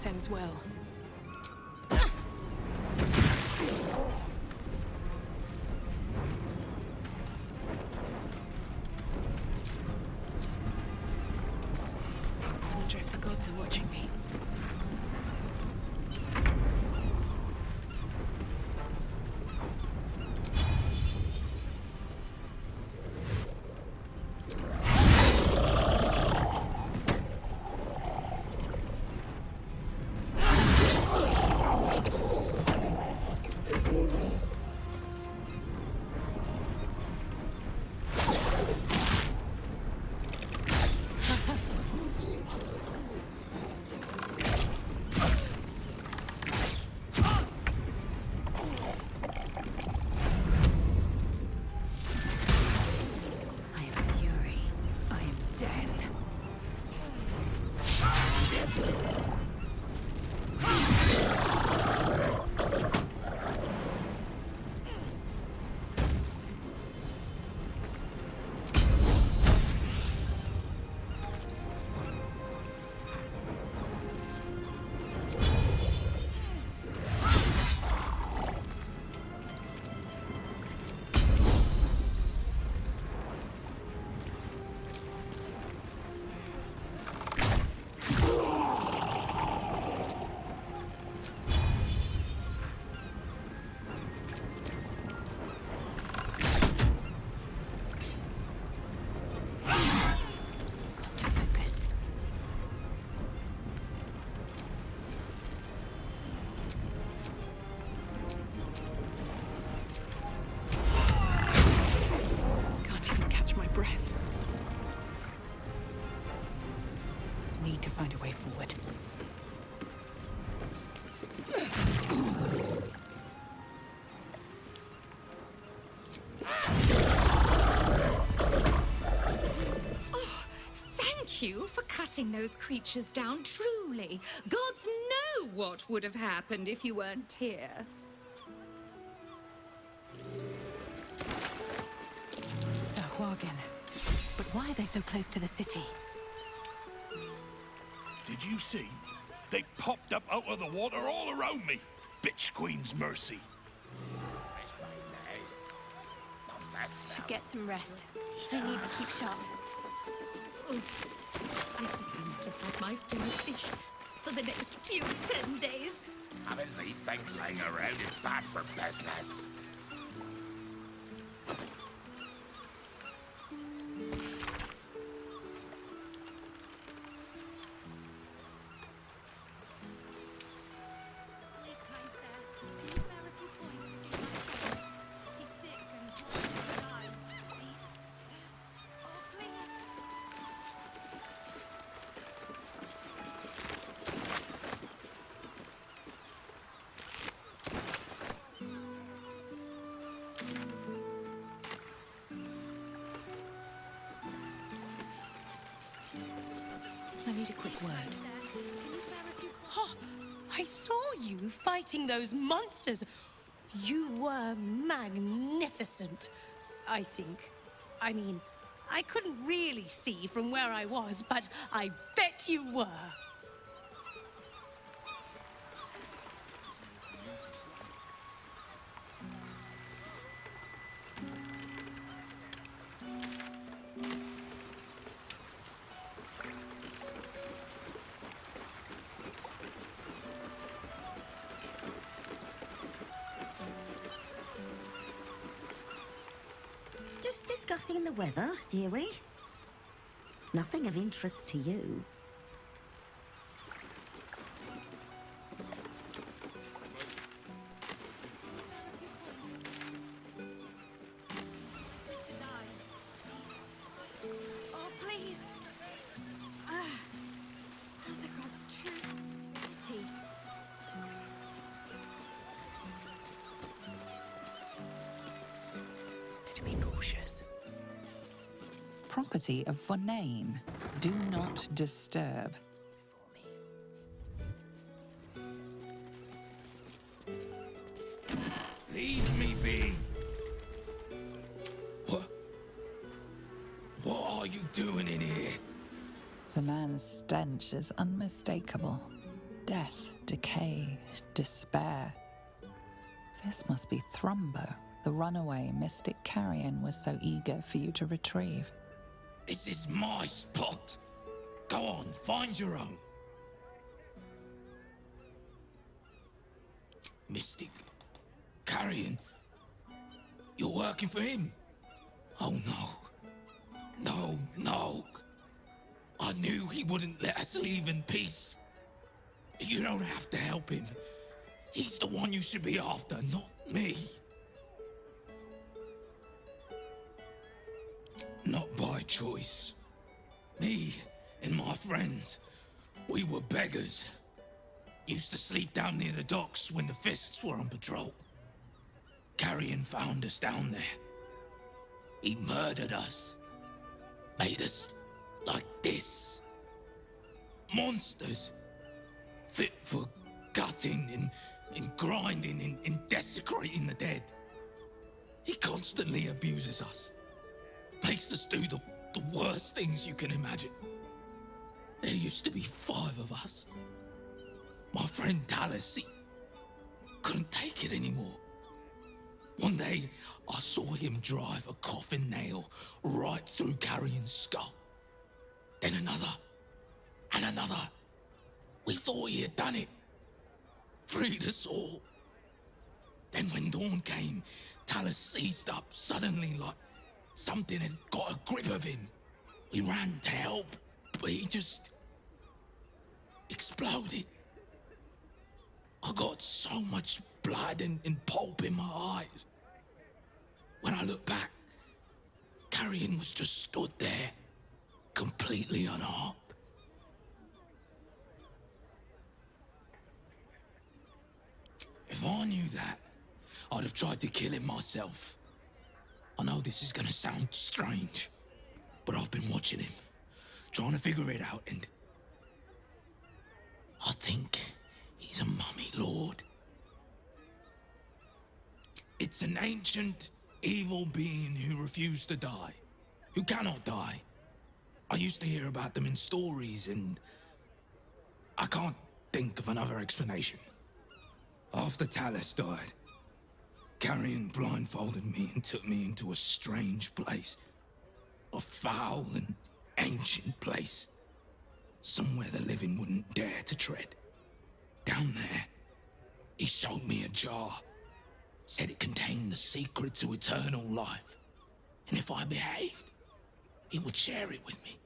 this ends well. I wonder if the gods are watching me. Breath. Need to find a way forward. Oh, thank you for cutting those creatures down, truly. Gods know what would have happened if you weren't here. Again. But why are they so close to the city? Did you see? They popped up out of the water all around me. Bitch Queen's mercy. Should get some rest. I need to keep sharp. Oof. I think I might have had my full fish for the next few 10 days. Having these things lying around is bad for business. I need a quick word. Oh, I saw you fighting those monsters. You were magnificent, I think. I mean, I couldn't really see from where I was, but I bet you were. Just discussing the weather, dearie. Nothing of interest to you. Oh, please. The gods' true pity. To be cautious. Property of Vonane. Do not disturb. Leave me be. What are you doing in here? The man's stench is unmistakable. Death, decay, despair. This must be Thrumbo, the runaway mystic carrion was so eager for you to retrieve. This is my spot. Go on, find your own. Mystic Carrion? You're working for him? Oh no. No, no. I knew he wouldn't let us leave in peace. You don't have to help him. He's the one you should be after, not me. Not by choice. Me and my friends, we were beggars. Used to sleep down near the docks when the Fists were on patrol. Carrion found us down there. He murdered us. Made us like this. Monsters. Fit for gutting and grinding and desecrating the dead. He constantly abuses us. Makes us do the worst things you can imagine. There used to be 5 of us. My friend Talus, he couldn't take it anymore. One day, I saw him drive a coffin nail right through Carrion's skull. Then another, and another. We thought he had done it. Freed us all. Then when dawn came, Talus seized up suddenly like something had got a grip of him. We ran to help, but he just exploded. I got so much blood and pulp in my eyes. When I look back, Carrion was just stood there, completely unharmed. If I knew that, I'd have tried to kill him myself. I know this is gonna sound strange, but I've been watching him, trying to figure it out, and I think he's a mummy lord. It's an ancient, evil being who refused to die, who cannot die. I used to hear about them in stories, and I can't think of another explanation. After Talus died, Carrion blindfolded me and took me into a strange place. A foul and ancient place. Somewhere the living wouldn't dare to tread. Down there, he showed me a jar. Said it contained the secret to eternal life. And if I behaved, he would share it with me.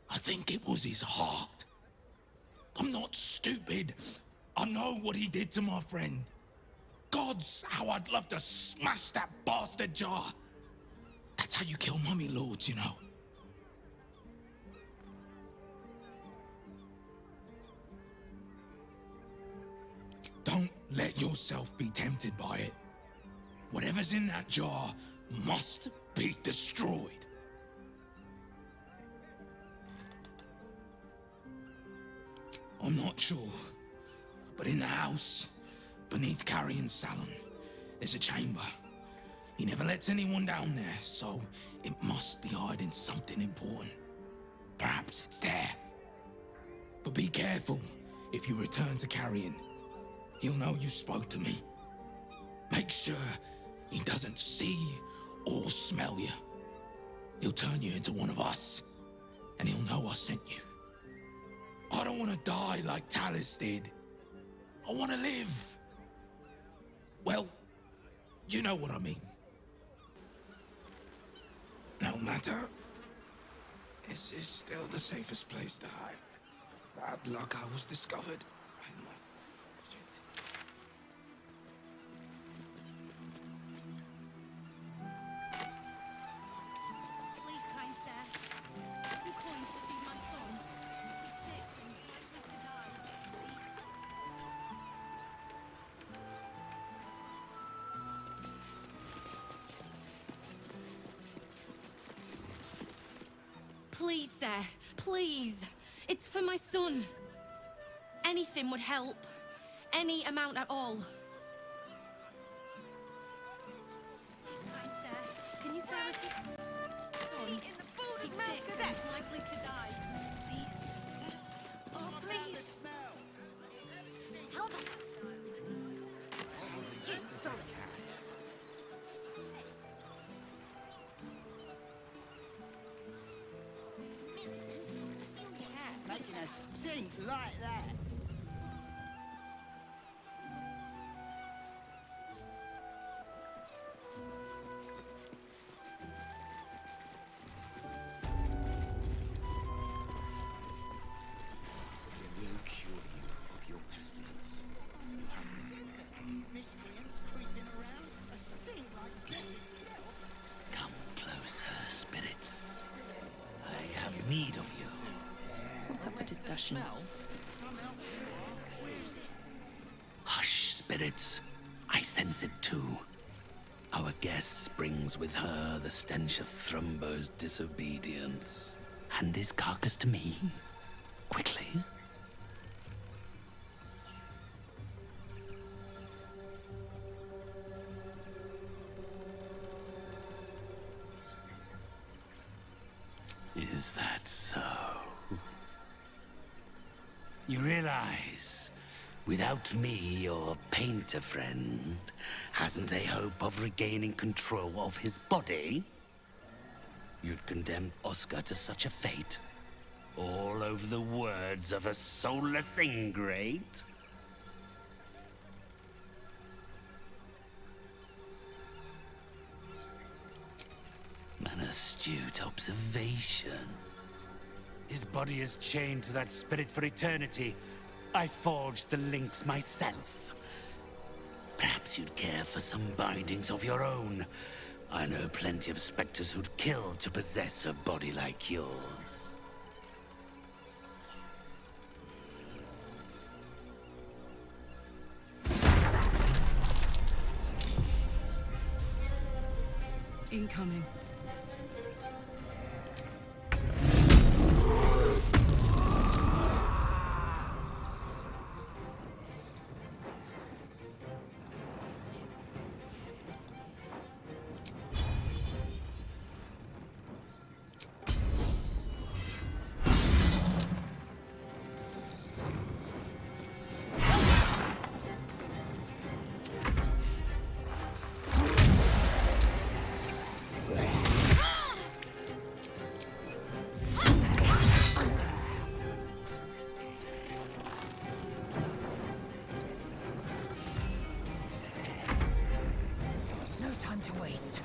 I think it was his heart. I'm not stupid. I know what he did to my friend. Gods, how I'd love to smash that bastard jar. That's how you kill mummy lords, you know. Don't let yourself be tempted by it. Whatever's in that jar must be destroyed. I'm not sure, but in the house, beneath Carrion's salon, there's a chamber. He never lets anyone down there, so it must be hiding something important. Perhaps it's there. But be careful if you return to Carrion. He'll know you spoke to me. Make sure he doesn't see or smell you. He'll turn you into one of us, and he'll know I sent you. I don't want to die like Talus did. I want to live. Well, you know what I mean. No matter. This is still the safest place to hide. Bad luck I was discovered. Please, kind sir. 2 coins to feed my son. He's sick and likely to die. Please, sir. Please. It's for my son. Anything would help. Any amount at all. Please, kind sir. Can you spare us his son? He's sick and likely to die. Please, sir. Oh, please. making a stink like that. I will cure you of your pestilence. You have my word. Miscreants creeping around, a stink like death itself. Come closer, spirits. I have need of you. What's up for discussion? Hush, spirits. I sense it too. Our guest brings with her the stench of Thrumbo's disobedience. Hand his carcass to me. Quickly. Is that so? You realize, without me, your painter friend hasn't a hope of regaining control of his body? You'd condemn Oscar to such a fate? All over the words of a soulless ingrate? An astute observation. His body is chained to that spirit for eternity. I forged the links myself. Perhaps you'd care for some bindings of your own. I know plenty of specters who'd kill to possess a body like yours. Incoming. No time to waste.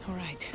All right.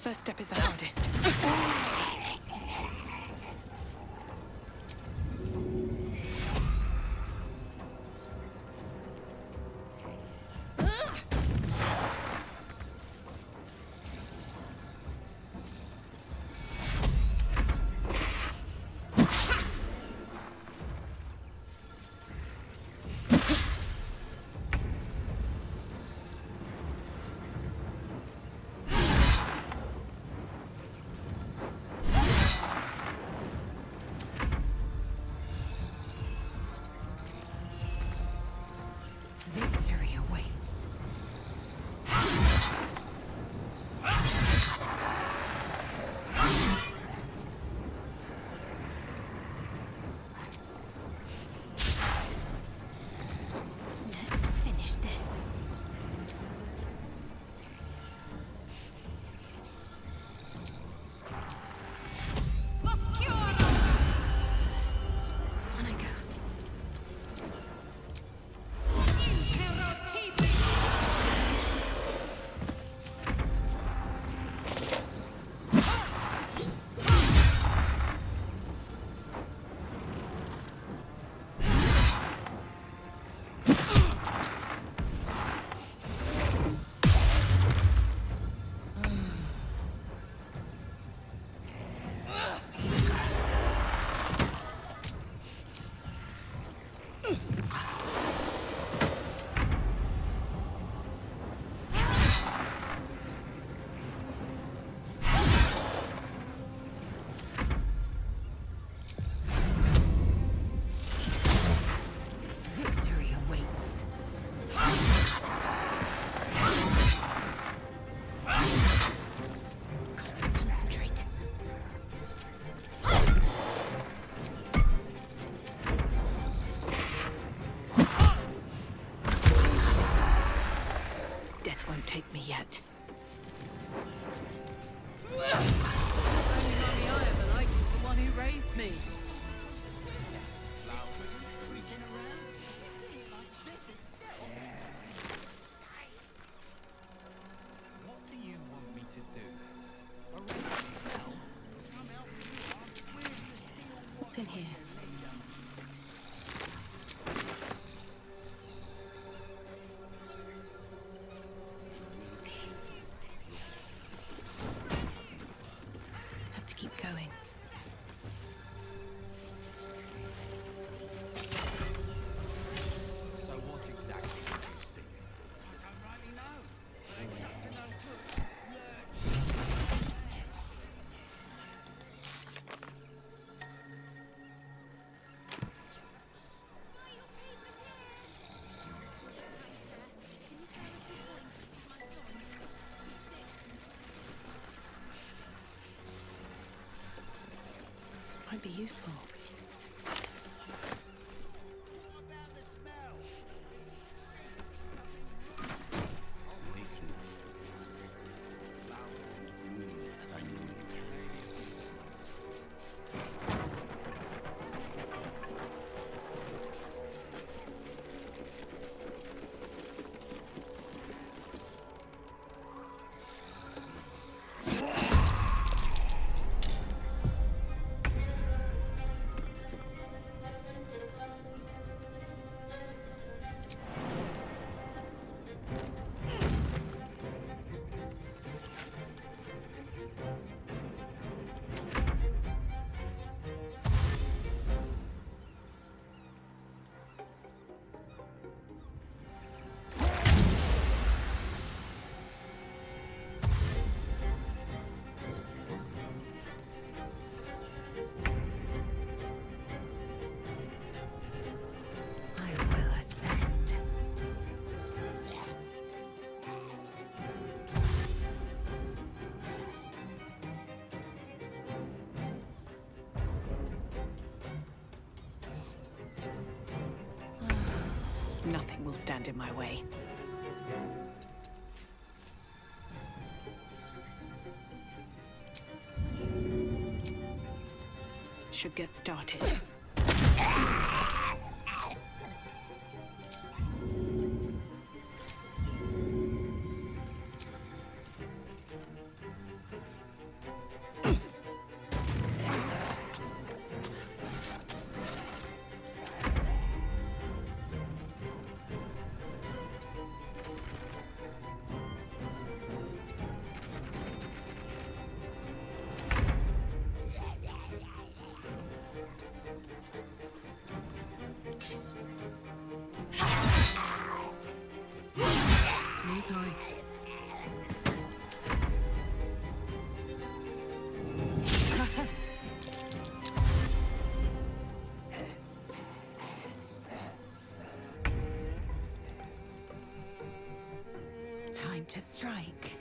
first step is the hardest. Victory awaits. Let's finish this. On I go. Victory awaits. Concentrate. Death won't take me yet. Only Mummy I ever liked is the one who raised me. What do you want me to do? What's in here? Have to keep going. So what exactly do you see? I don't rightly know. They've up to no good. Might be useful. As I knew you can. Nothing will stand in my way. Should get started. as I. Time to strike.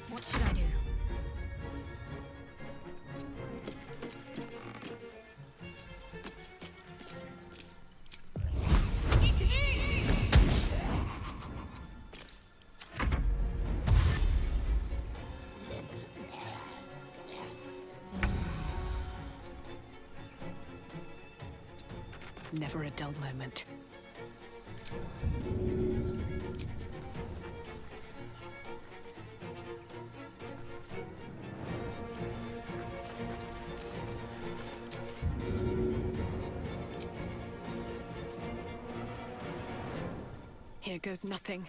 What should I do? Never a dull moment. Here goes nothing.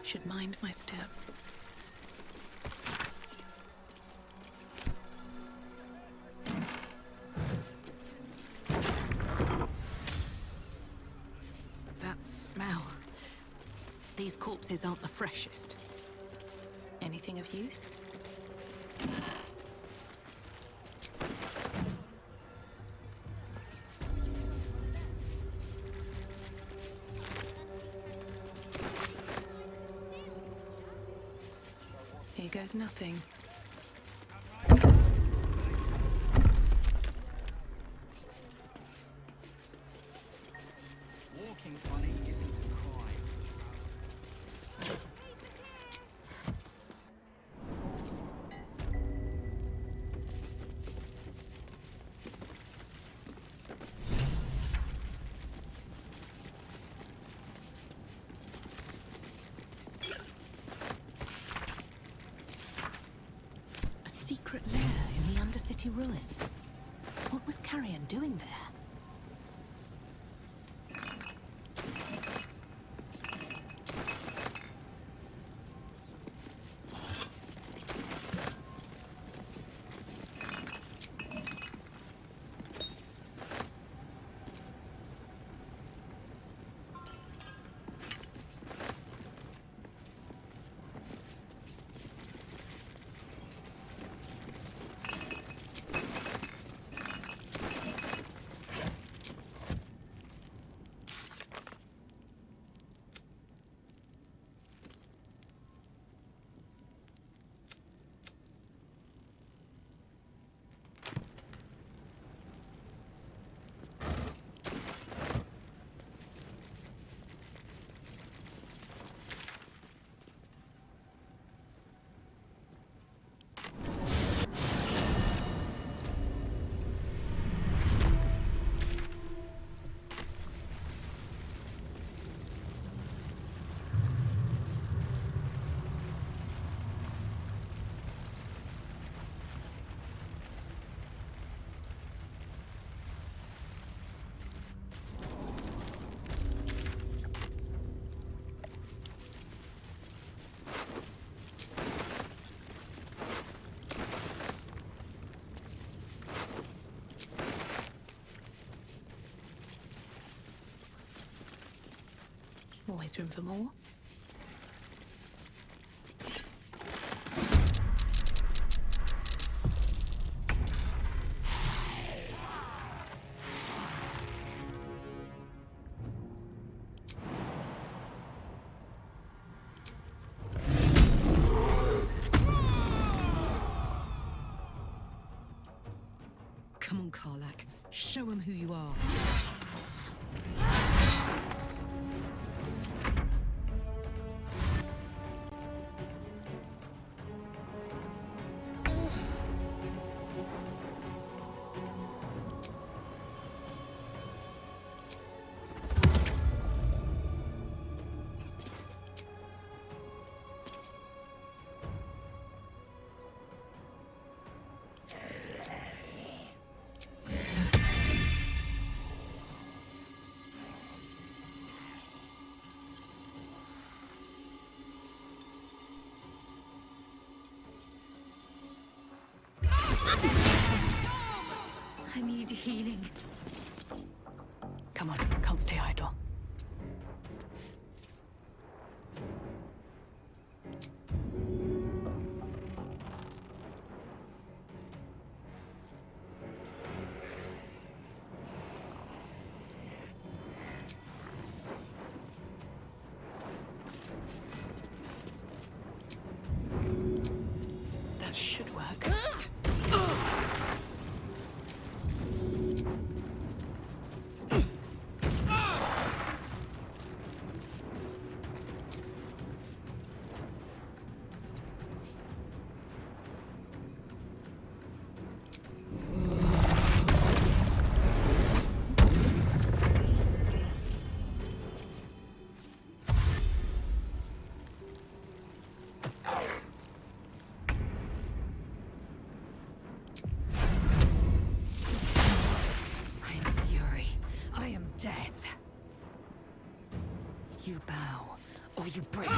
Should mind my step. That smell. These corpses aren't the freshest. Anything of use? Here goes nothing. Walking funny isn't a crime. A secret lair in the Undercity ruins. What was Carrion doing there? Always room for more. Come on, Karlak. Show him who you are. I need healing. Come on, can't stay idle. That should work. Death. You bow, or you break.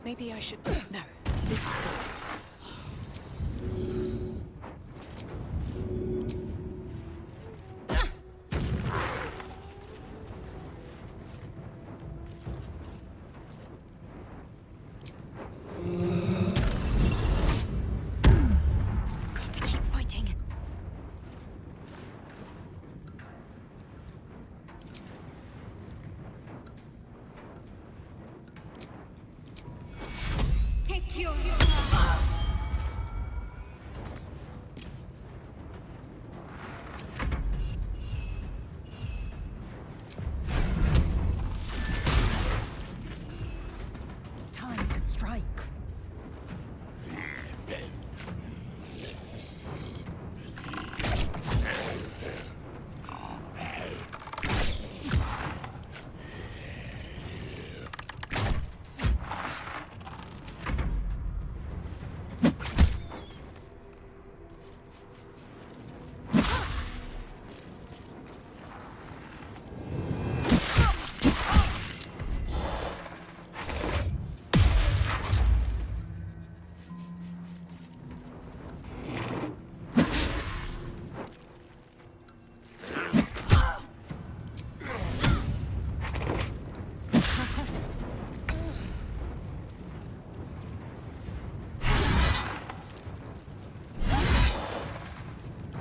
Maybe I should... No, this is good. Got to keep fighting. Take your... Time to strike.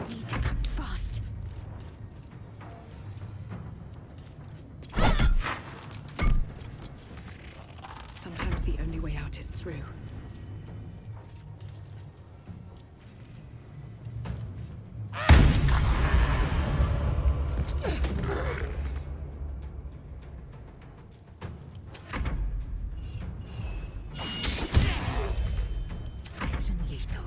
Need to act fast. Sometimes the only way out is through. Swift and lethal.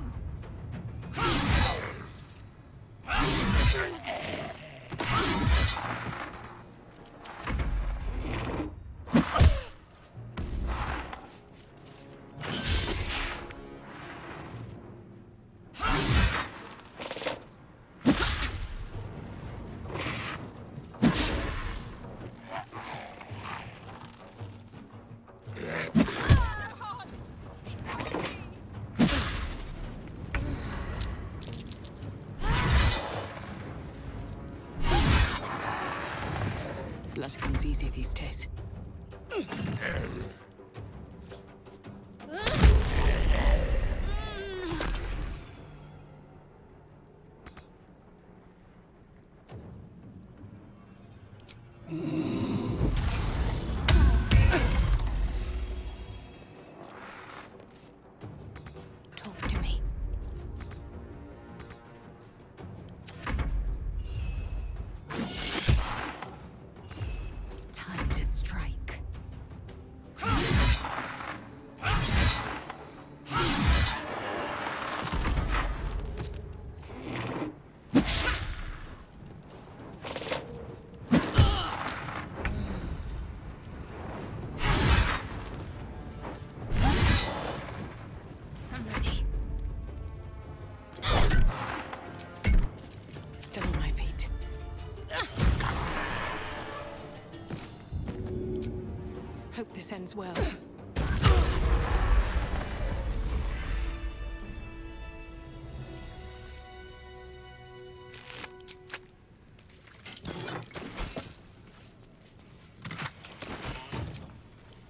blood comes easy these days. Talk to me. Time to strike. I'm ready. Still on my feet. Hope this ends well.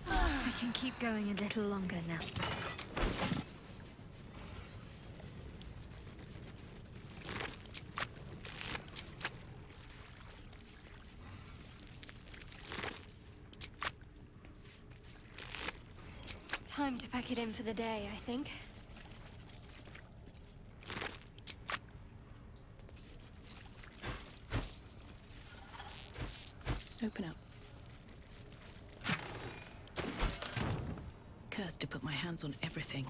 I can keep going a little longer now. Time to pack it in for the day, I think. Open up. Cursed to put my hands on everything.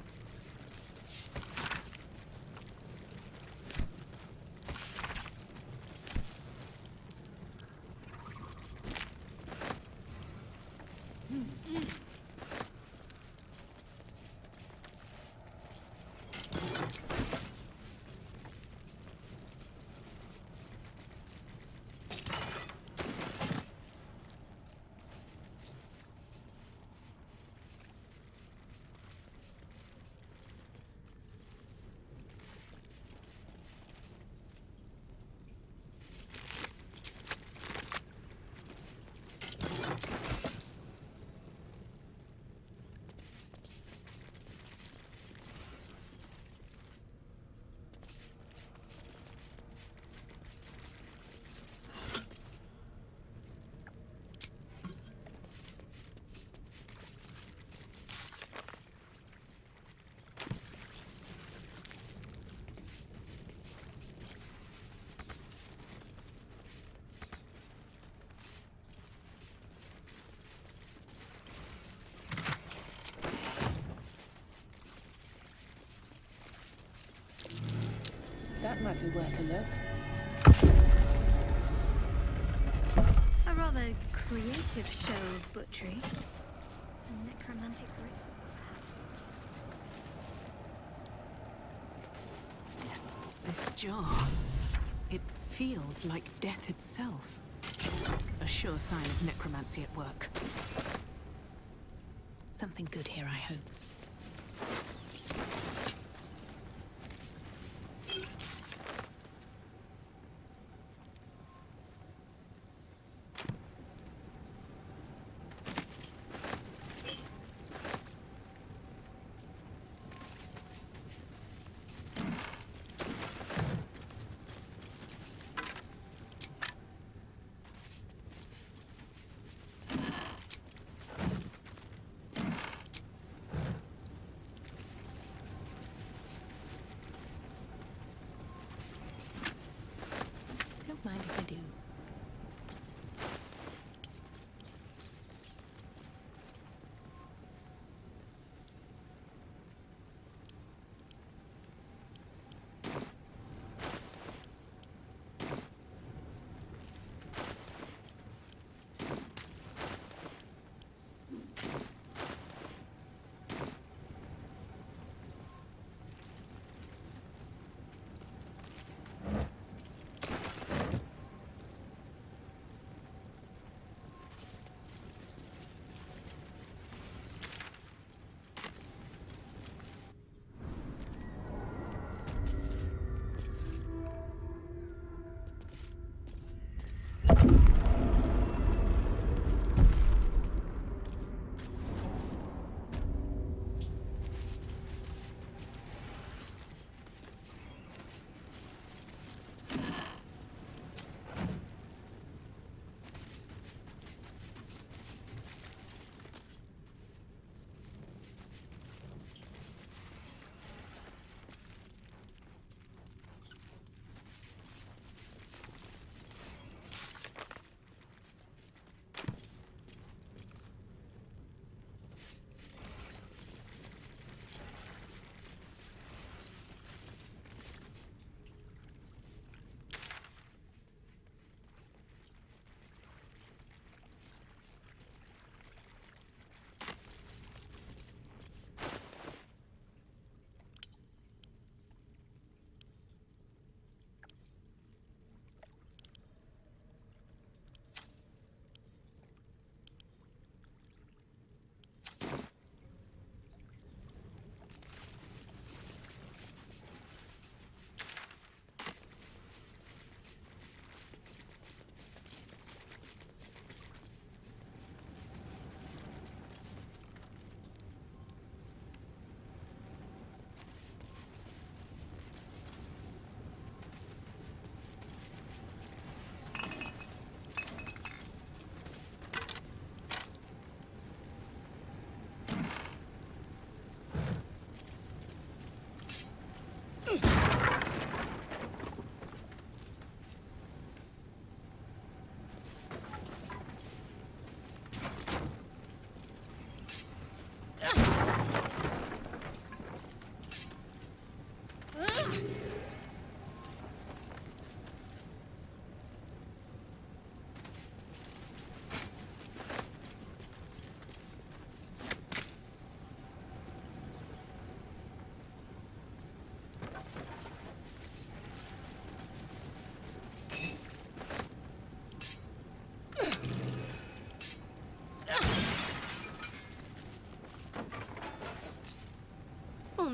That might be worth a look. A rather creative show of butchery. A necromantic rite, perhaps. This jar. It feels like death itself. A sure sign of necromancy at work. Something good here, I hope.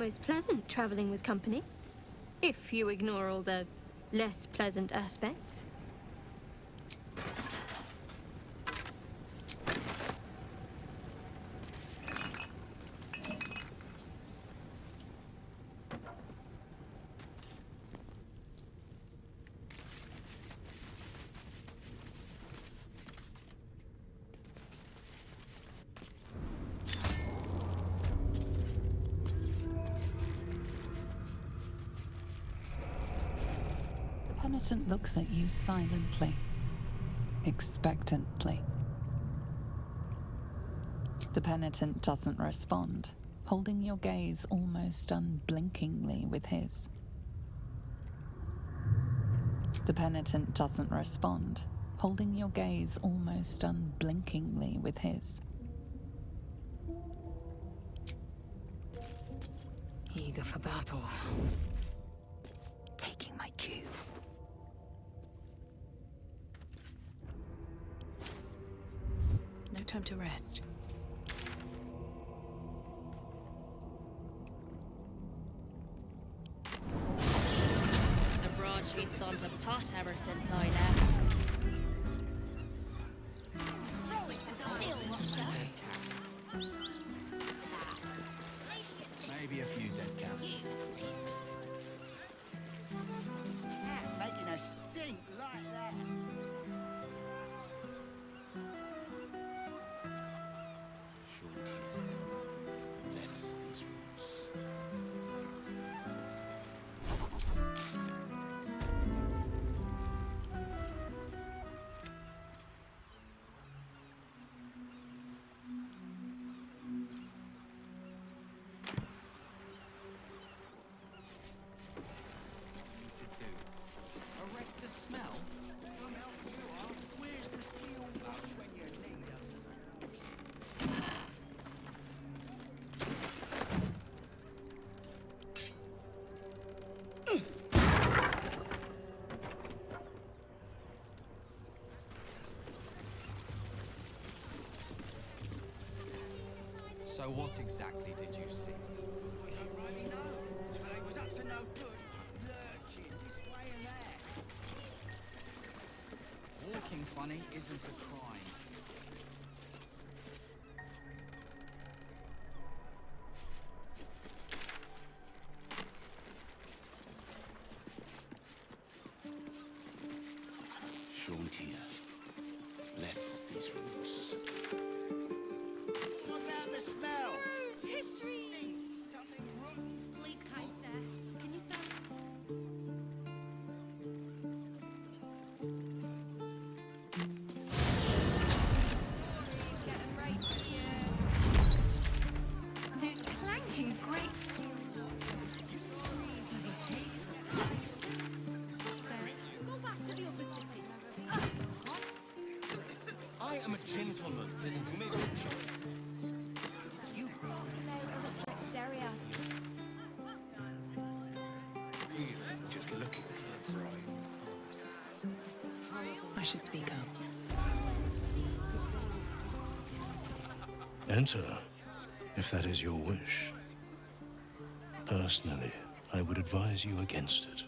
almost pleasant traveling with company. If you ignore all the less pleasant aspects. The penitent looks at you silently, expectantly. The penitent doesn't respond, holding your gaze almost unblinkingly with his. The penitent doesn't respond, holding your gaze almost unblinkingly with his. Eager for battle. Taking my cue. No time to rest. The broadsheet's gone to pot ever since I left. Maybe a few dead cats. Making a stink like that. Short here. Less these roots. Arrest the smell? I'm helping you out. Where's the steel box when you need them? So what exactly did you see? I don't really know. But it was up to no good. Lurching this way and that. Walking funny isn't a crime. Shauntier. Less these roots. What about the smell? History! Stinks. Something rotten. Please, kind sir, can you spell? Those clanking great. Go back to the upper city. I am a gentleman. There's a middle choice. You A restricted area. Really just looking for a bride. I should speak up. Enter, if that is your wish. Personally, I would advise you against it.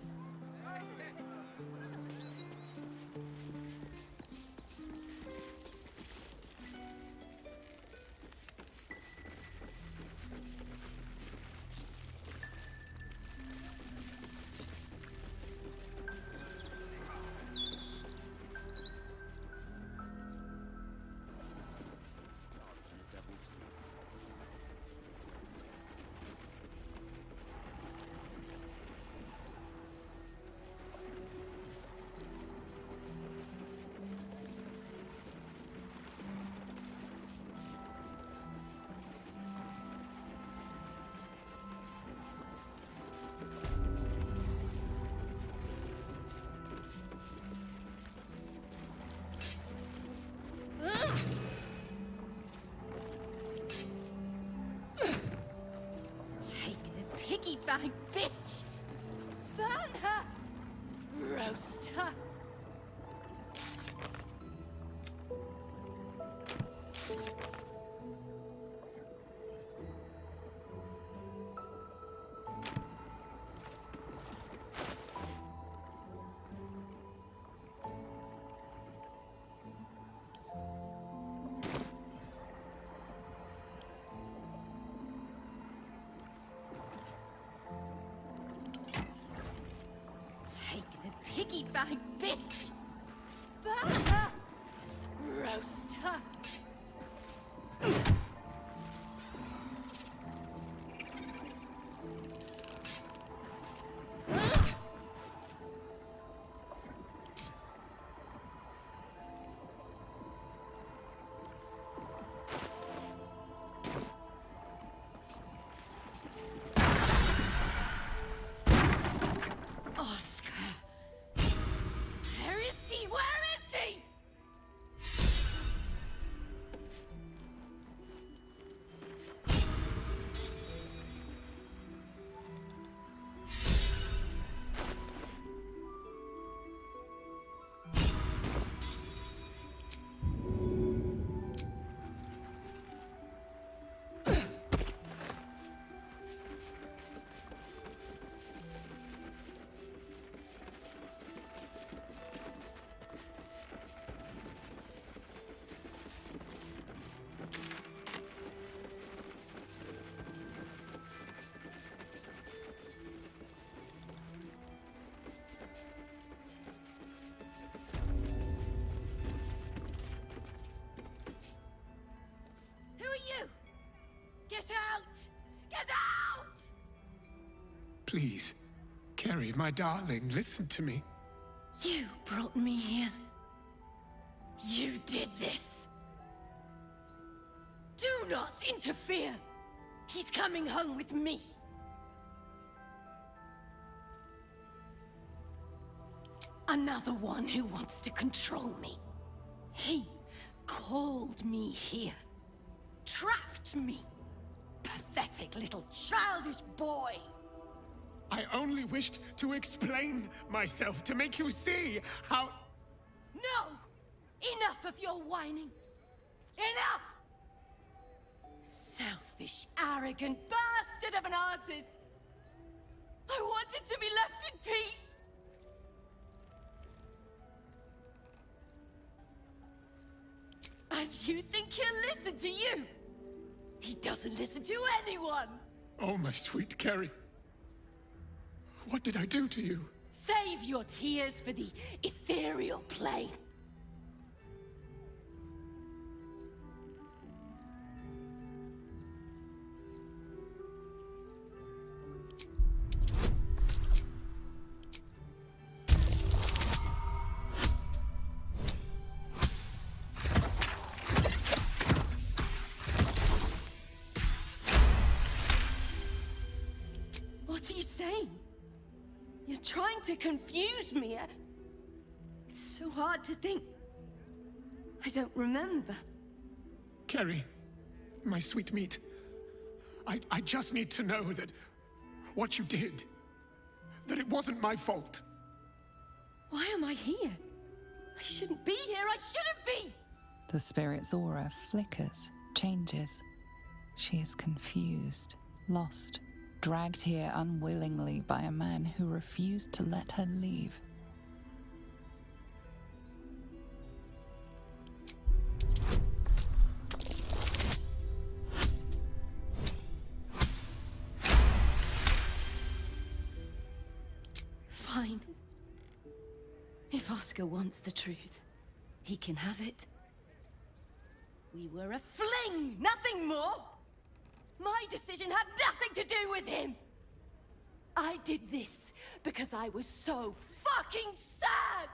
Take the piggy bank, bitch! Burn her! Roast her! bang bitch! Bah! Rosa! You! Get out! Get out! Please, Kerry, my darling, listen to me. You brought me here. You did this. Do not interfere. He's coming home with me. Another one who wants to control me. He called me here. Trapped me. Pathetic little childish boy. I only wished to explain myself to make you see how... No! Enough of your whining. Enough! Selfish, arrogant bastard of an artist. I wanted to be left in peace. And you think he'll listen to you? He doesn't listen to anyone! Oh, my sweet Kerry. What did I do to you? Save your tears for the ethereal plane. What are you saying? You're trying to confuse me. It's so hard to think. I don't remember. Kerry, my sweet meat. I just need to know that what you did, that it wasn't my fault. Why am I here? I shouldn't be here. I shouldn't be! The spirit's aura flickers, changes. She is confused, lost, dragged here unwillingly by a man who refused to let her leave. Fine. If Oscar wants the truth, he can have it. We were a fling, nothing more! My decision had nothing to do with him! I did this because I was so fucking sad!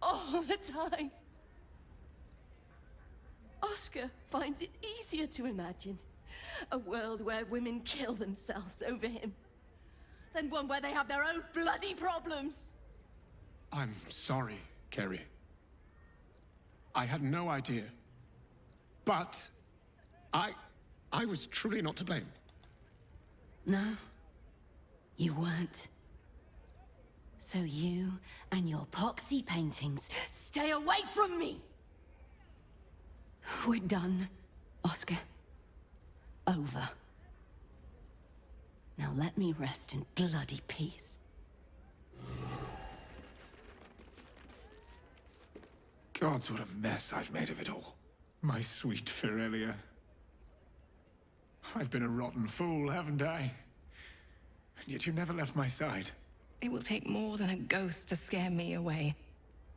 All the time. Oscar finds it easier to imagine a world where women kill themselves over him than one where they have their own bloody problems. I'm sorry, Kerry. I had no idea. But I was truly not to blame. No, you weren't. So you and your poxy paintings stay away from me! We're done, Oscar. Over. Now let me rest in bloody peace. Gods, what a mess I've made of it all. My sweet Firelia. I've been a rotten fool, haven't I? And yet you never left my side. It will take more than a ghost to scare me away.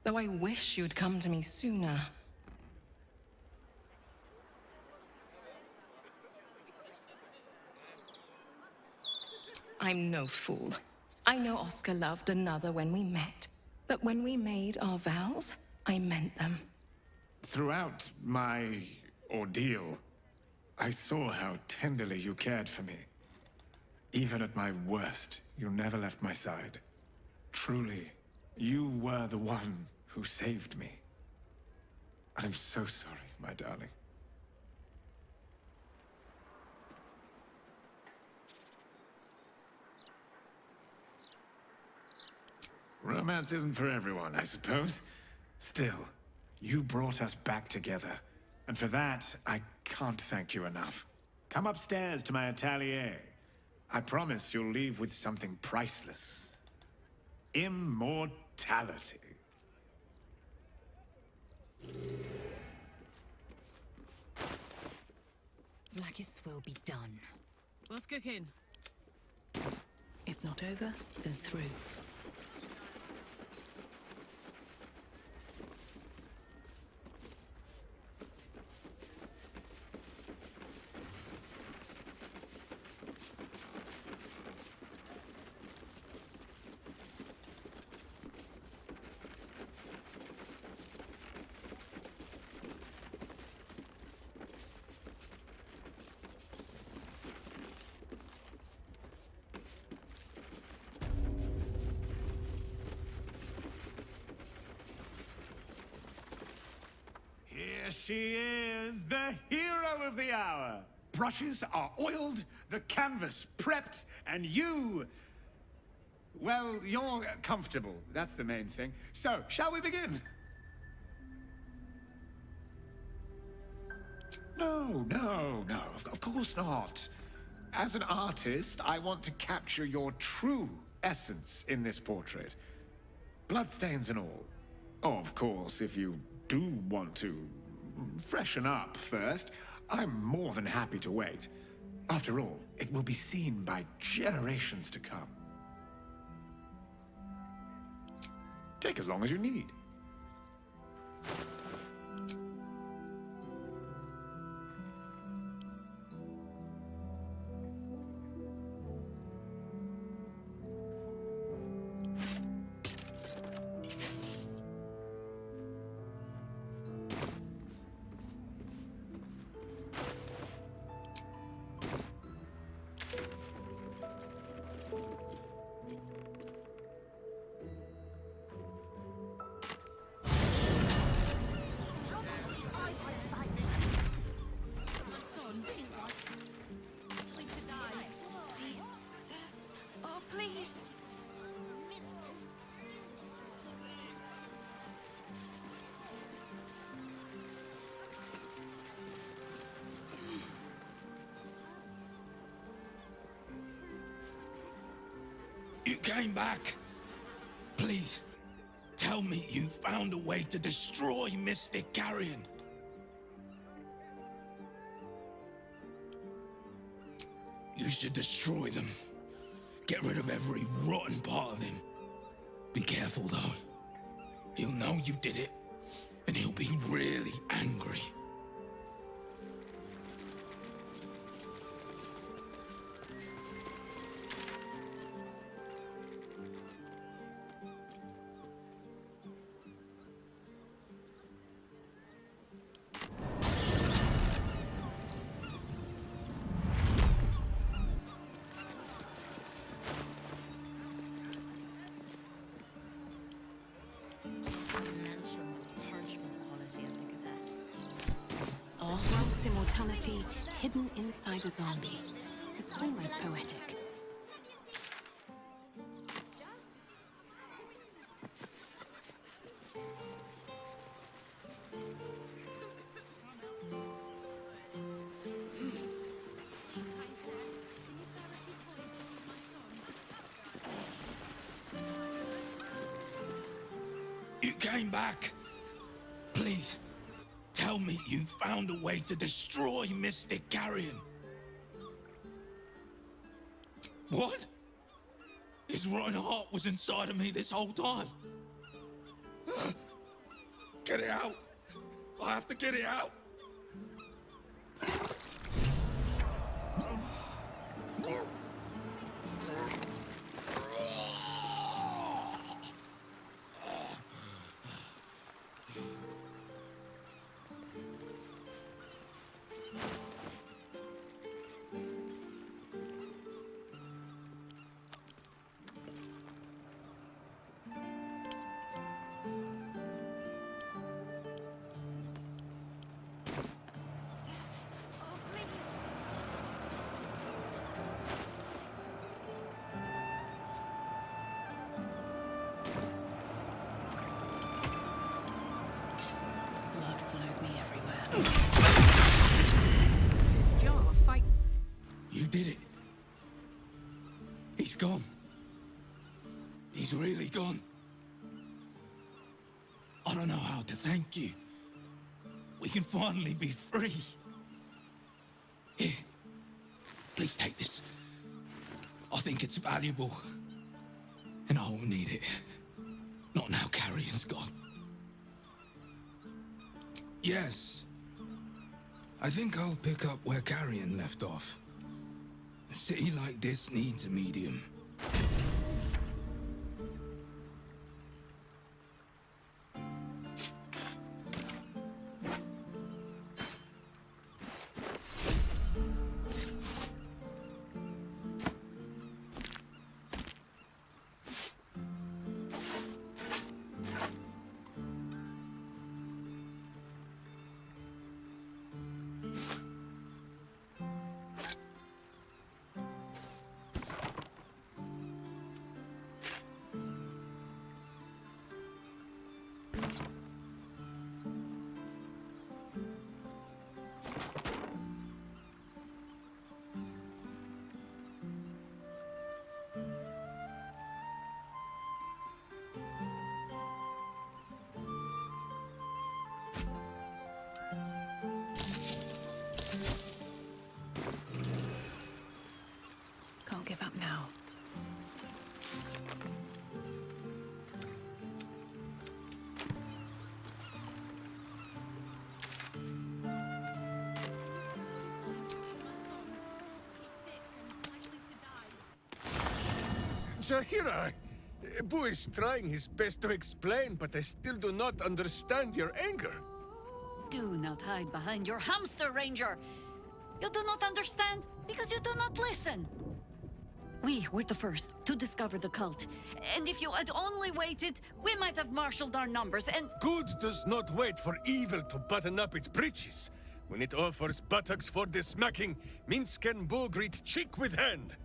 Though I wish you'd come to me sooner. I'm no fool. I know Oscar loved another when we met. But when we made our vows, I meant them. Throughout my ordeal, I saw how tenderly you cared for me. Even at my worst, you never left my side. Truly, you were the one who saved me. I'm so sorry, my darling. Romance isn't for everyone, I suppose. Still, you brought us back together. And for that, I can't thank you enough. Come upstairs to my atelier. I promise you'll leave with something priceless. Immortality. Blackith's will be done. What's cooking? If not over, then through. Here she is, the hero of the hour. Brushes are oiled, the canvas prepped, and you... well, you're comfortable. That's the main thing. So, shall we begin? No, of course not. As an artist, I want to capture your true essence in this portrait. Bloodstains and all. Of course, if you do want to freshen up first, I'm more than happy to wait. After all, it will be seen by generations to come. Take as long as you need. You came back. Please, tell me you found a way to destroy Mystic Carrion. You should destroy them. Get rid of every rotten part of him. Be careful, though. He'll know you did it, and he'll be really angry. Grants immortality hidden inside a zombie. It's almost poetic. You came back. Please, tell me you found a way to destroy Mystic Carrion. What? His rotten heart was inside of me this whole time. Get it out! I have to get it out! Blood follows me everywhere. This jar fights. You did it. He's gone. He's really gone. I don't know how to thank you. We can finally be free. Here, please take this. I think it's valuable. And I will need it. Not now Carrion's gone. Yes. I think I'll pick up where Carrion left off. A city like this needs a medium. Can't give up now. Jahira! Boo is trying his best to explain, but I still do not understand your anger. Do not hide behind your hamster, Ranger. You do not understand because you do not listen. We were the first to discover the cult. And if you had only waited, we might have marshaled our numbers and... Good does not wait for evil to button up its breeches. When it offers buttocks for the smacking, Minsk and Boo greet cheek with hand.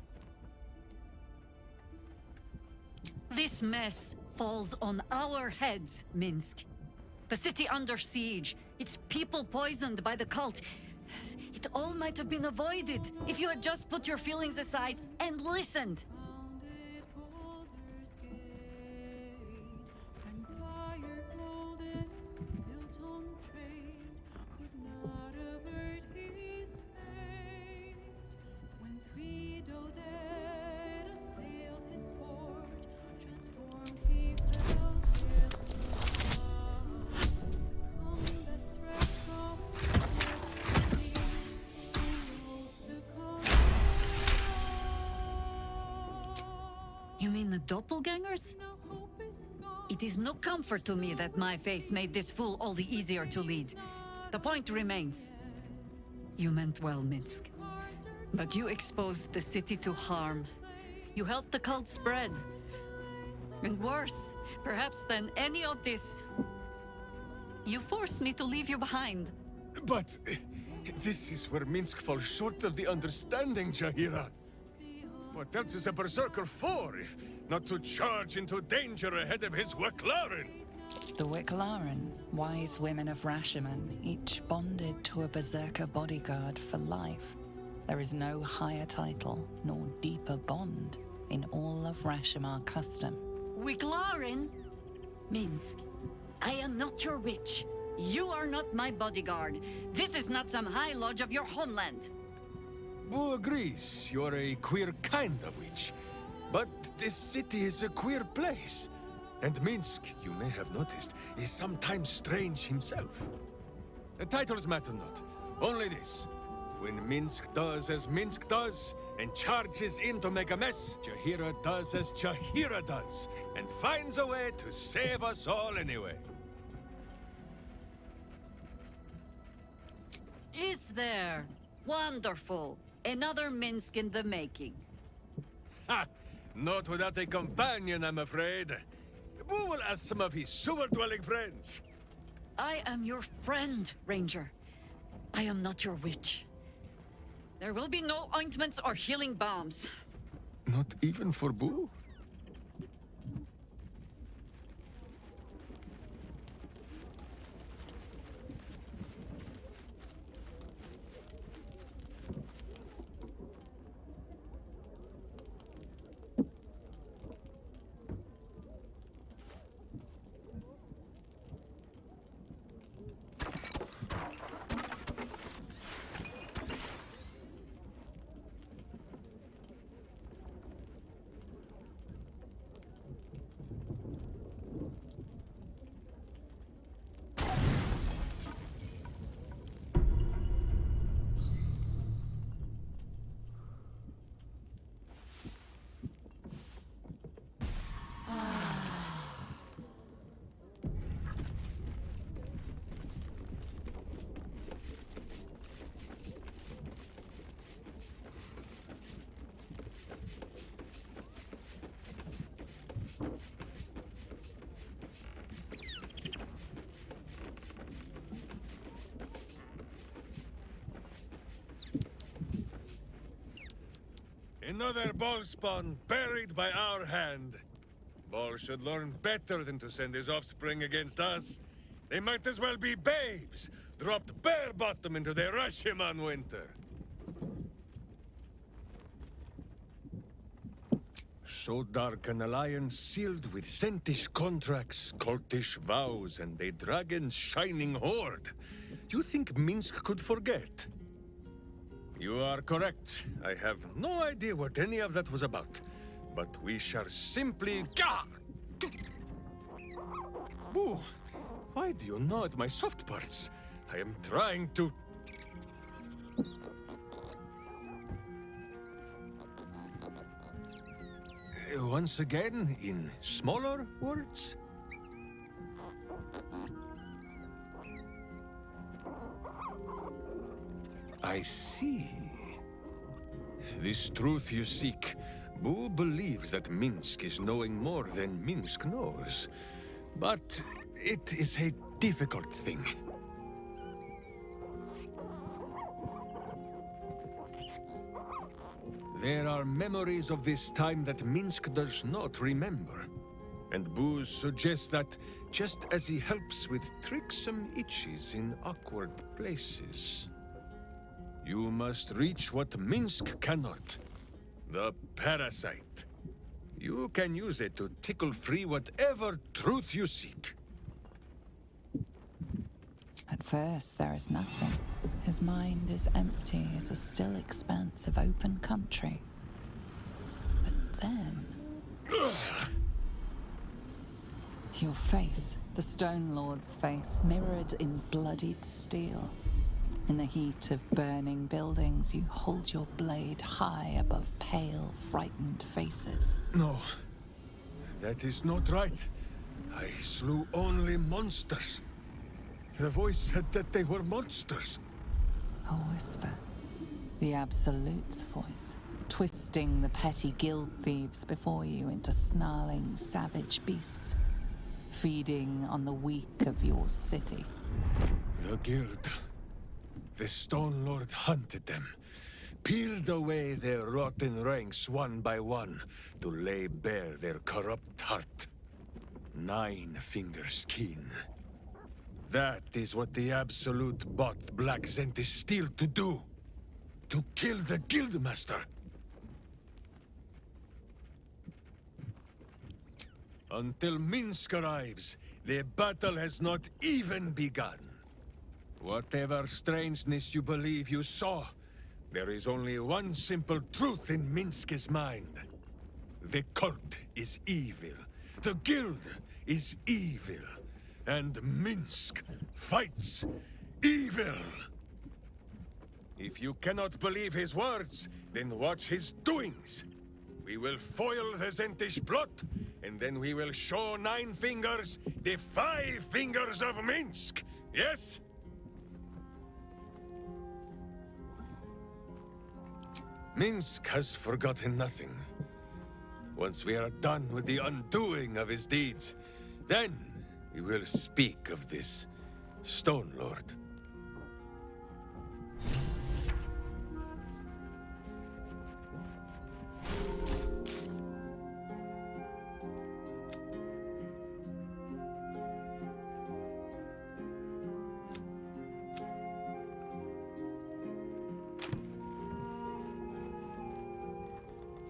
This mess falls on our heads, Minsk. The city under siege, its people poisoned by the cult. It all might have been avoided if you had just put your feelings aside and listened. You mean the doppelgangers? It is no comfort to me that my face made this fool all the easier to lead. The point remains. You meant well, Minsk. But you exposed the city to harm. You helped the cult spread. And worse, perhaps than any of this, you forced me to leave you behind. But this is where Minsk falls short of the understanding, Jahira. What else is a berserker for, if not to charge into danger ahead of his Wicklaren? The Wicklaren, wise women of Rashomon, each bonded to a berserker bodyguard for life. There is no higher title nor deeper bond in all of Rashomon custom. Wicklaren? Minsk, I am not your witch. You are not my bodyguard. This is not some high lodge of your homeland. Boo agrees. You're a queer kind of witch. But this city is a queer place. And Minsk, you may have noticed, is sometimes strange himself. The titles matter not. Only this. When Minsk does as Minsk does, and charges in to make a mess, Jahira does as Jahira does, and finds a way to save us all anyway. Is there? Wonderful. Another Minsk in the making. Ha! Not without a companion, I'm afraid. Boo will ask some of his sewer-dwelling friends. I am your friend, Ranger. I am not your witch. There will be no ointments or healing balms. Not even for Boo? Another ball spawn buried by our hand. Ball should learn better than to send his offspring against us. They might as well be babes, dropped bare bottom into their Rashiman winter. So dark an alliance sealed with Sentish contracts, cultish vows, and a dragon's shining horde. You think Minsk could forget? You are correct. I have no idea what any of that was about. But we shall simply... Boo! Why do you gnaw at my soft parts? I am trying to... Once again, in smaller words? I see. This truth you seek. Boo believes that Minsk is knowing more than Minsk knows. But it is a difficult thing. There are memories of this time that Minsk does not remember. And Boo suggests that, just as he helps with tricksome itches in awkward places, you must reach what Minsk cannot. The parasite. You can use it to tickle free whatever truth you seek. At first, there is nothing. His mind is empty as a still expanse of open country. But then... Your face, the Stone Lord's face, mirrored in bloodied steel. In the heat of burning buildings, you hold your blade high above pale, frightened faces. No, that is not right. I slew only monsters. The voice said that they were monsters. A whisper. The Absolute's voice, twisting the petty guild thieves before you into snarling, savage beasts, feeding on the weak of your city. The guild. The Stone Lord hunted them, peeled away their rotten ranks one by one to lay bare their corrupt heart. 9-finger skin. That is what the Absolute bought Black Zentish Steel to do. To kill the Guildmaster. Until Minsk arrives, the battle has not even begun. Whatever strangeness you believe you saw, there is only one simple truth in Minsk's mind. The cult is evil. The guild is evil. And Minsk fights evil. If you cannot believe his words, then watch his doings. We will foil the Zentish plot, and then we will show Nine Fingers the 5 fingers of Minsk. Yes? Minsk has forgotten nothing. Once we are done with the undoing of his deeds, then we will speak of this Stone Lord.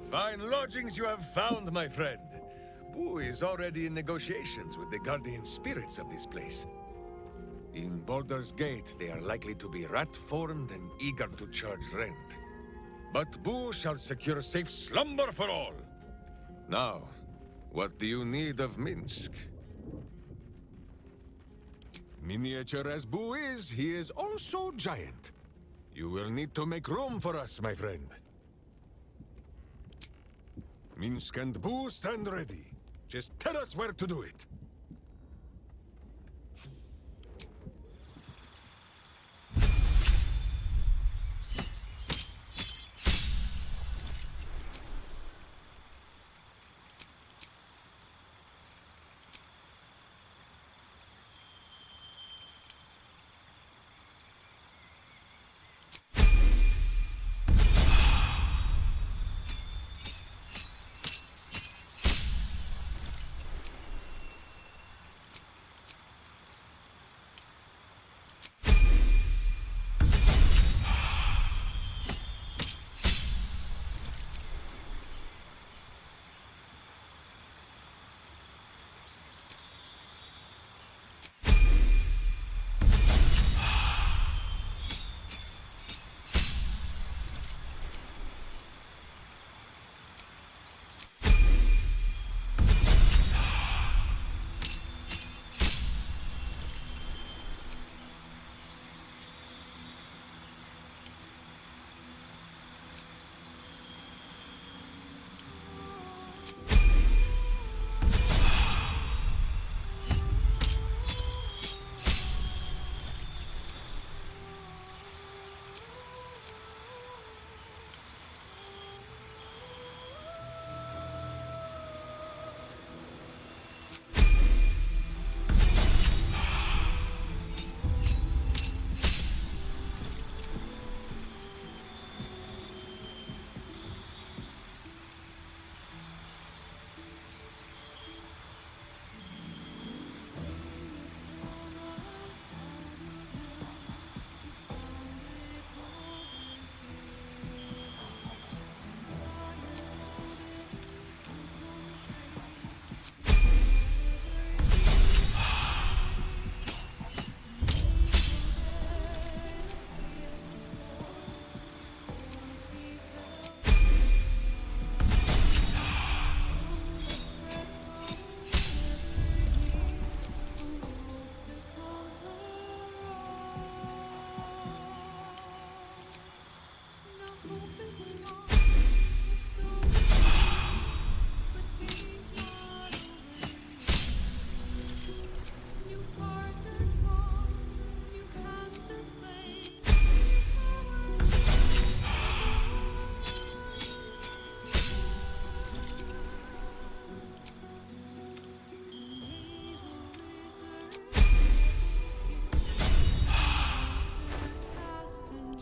Fine lodgings you have found, my friend. Boo is already in negotiations with the guardian spirits of this place. In Baldur's Gate, they are likely to be rat-formed and eager to charge rent. But Boo shall secure safe slumber for all. Now, what do you need of Minsk? Miniature as Boo is, he is also giant. You will need to make room for us, my friend. Minsk and Boo stand ready. Just tell us where to do it.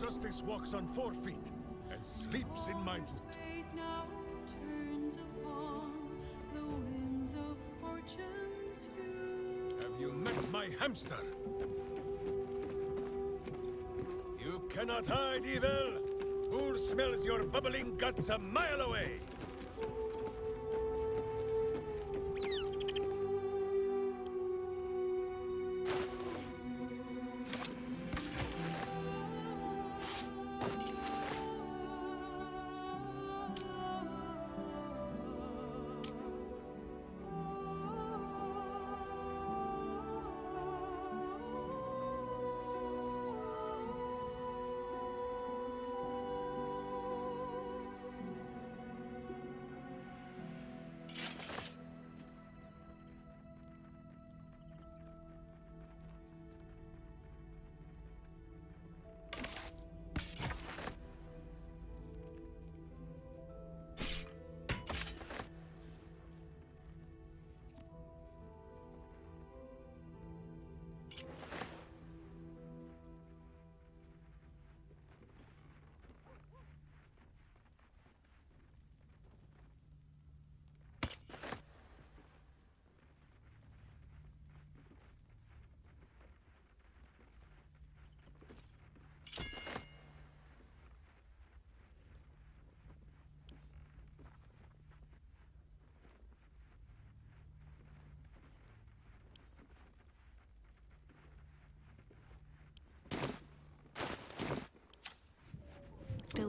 Justice walks on 4 feet and sleeps in my boot. Have you met my hamster? You cannot hide, evil! Who smells your bubbling guts a mile away?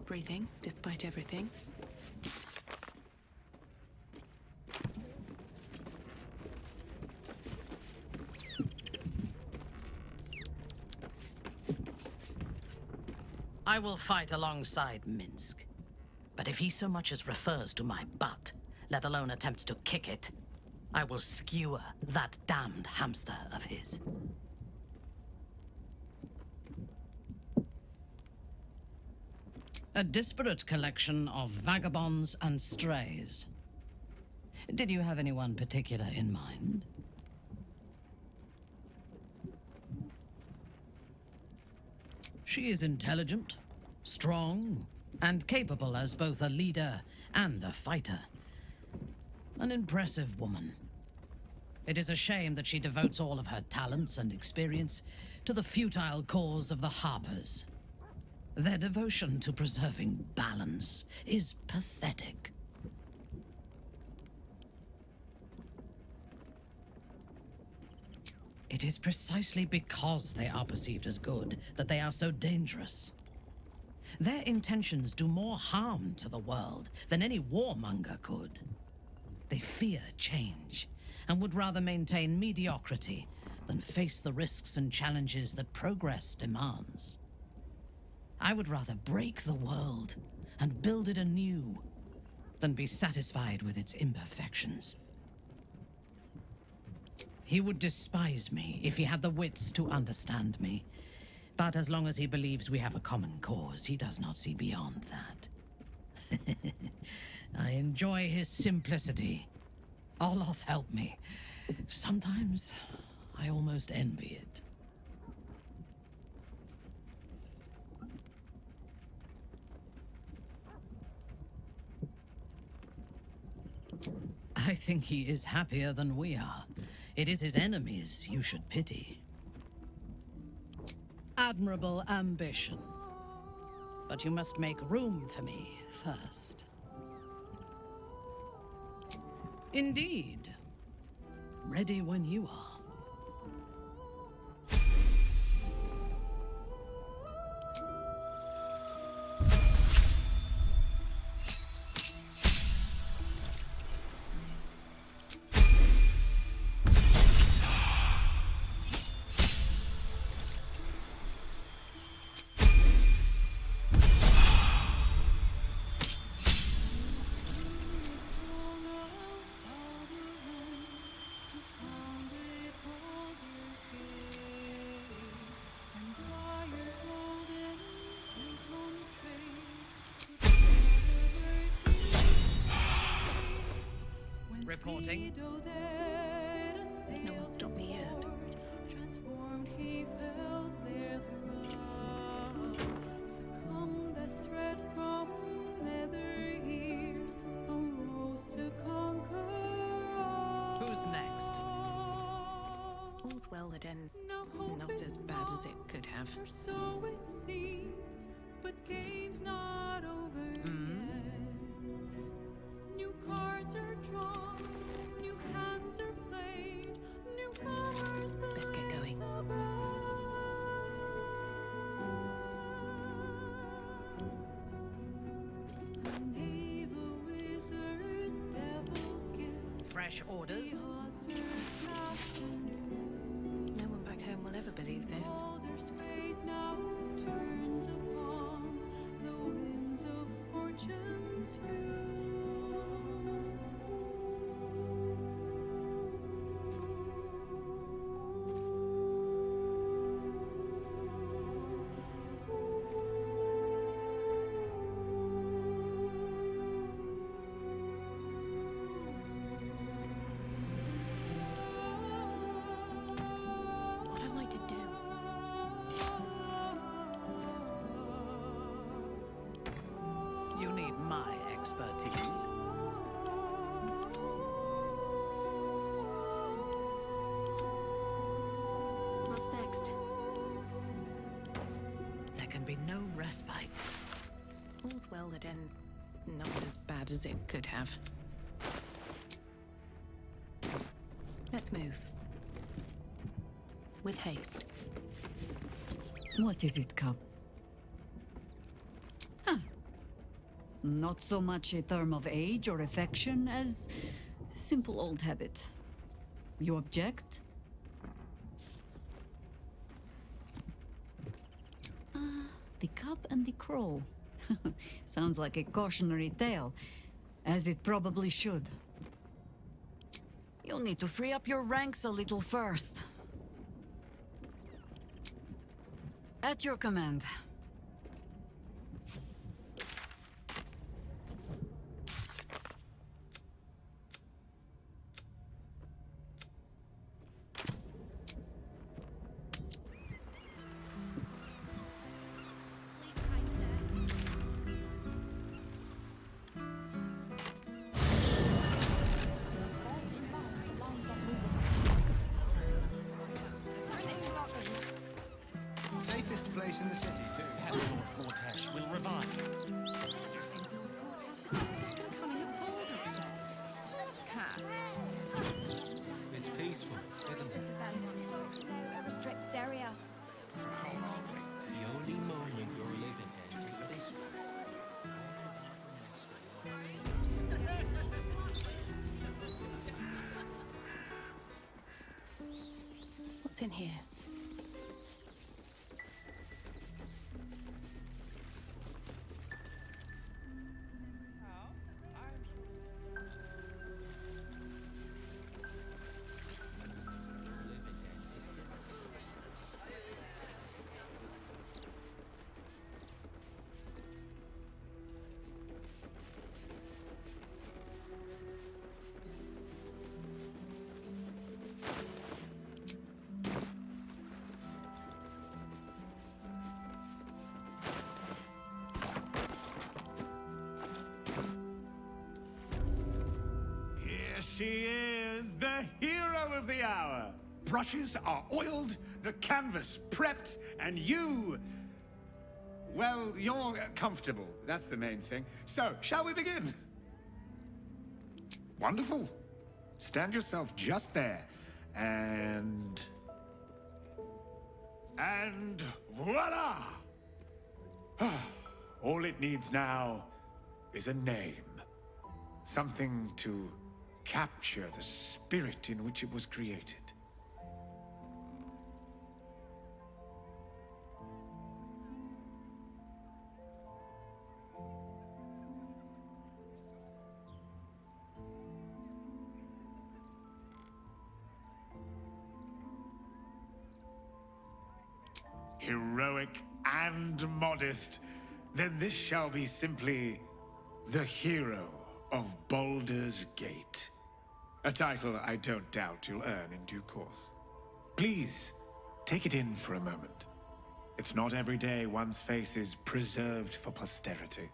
breathing, despite everything. I will fight alongside Minsk. But if he so much as refers to my butt, let alone attempts to kick it, I will skewer that damned hamster of his. A disparate collection of vagabonds and strays. Did you have anyone particular in mind? She is intelligent, strong, and capable as both a leader and a fighter. An impressive woman. It is a shame that she devotes all of her talents and experience to the futile cause of the Harpers. Their devotion to preserving balance is pathetic. It is precisely because they are perceived as good that they are so dangerous. Their intentions do more harm to the world than any warmonger could. They fear change and would rather maintain mediocrity than face the risks and challenges that progress demands. I would rather break the world and build it anew than be satisfied with its imperfections. He would despise me if he had the wits to understand me. But as long as he believes we have a common cause, he does not see beyond that. I enjoy his simplicity. Oloth help me. Sometimes I almost envy it. I think he is happier than we are. It is his enemies you should pity. Admirable ambition. But you must make room for me first. Indeed. Ready when you are. Reporting. No one stopped me yet. Transformed, he fell there through. Succumbed as threat from nether ears, arose to conquer. Who's next? All's well that ends not as bad as it could have. So it seems, but game's not over yet. New cards are drawn, new hands are played, newcomers. Best get going. Fresh orders? No one back home will ever believe this. Baldur's fate now turns upon the winds of fortune's view. What am I to do? You need my expertise. What's next? There can be no respite. All's well that ends not as bad as it could have. Let's move. With haste. What is it, Cub? Ah, Not so much a term of age or affection as simple old habit. You object? The cup and the crow. Sounds like a cautionary tale, as it probably should. You'll need to free up your ranks a little first. At your command. Safest place in the city, too. Lord Mortesh will revive. It's peaceful, isn't it? A restricted area. The only moment you're living in is this one. What's in here? Here she is, the hero of the hour. Brushes are oiled, the canvas prepped, and you... well, you're comfortable. That's the main thing. So, shall we begin? Wonderful. Stand yourself just there. And voila! All it needs now is a name. Something to capture the spirit in which it was created. Heroic and modest, then this shall be simply the hero of Baldur's Gate. A title I don't doubt you'll earn in due course. Please, take it in for a moment. It's not every day one's face is preserved for posterity.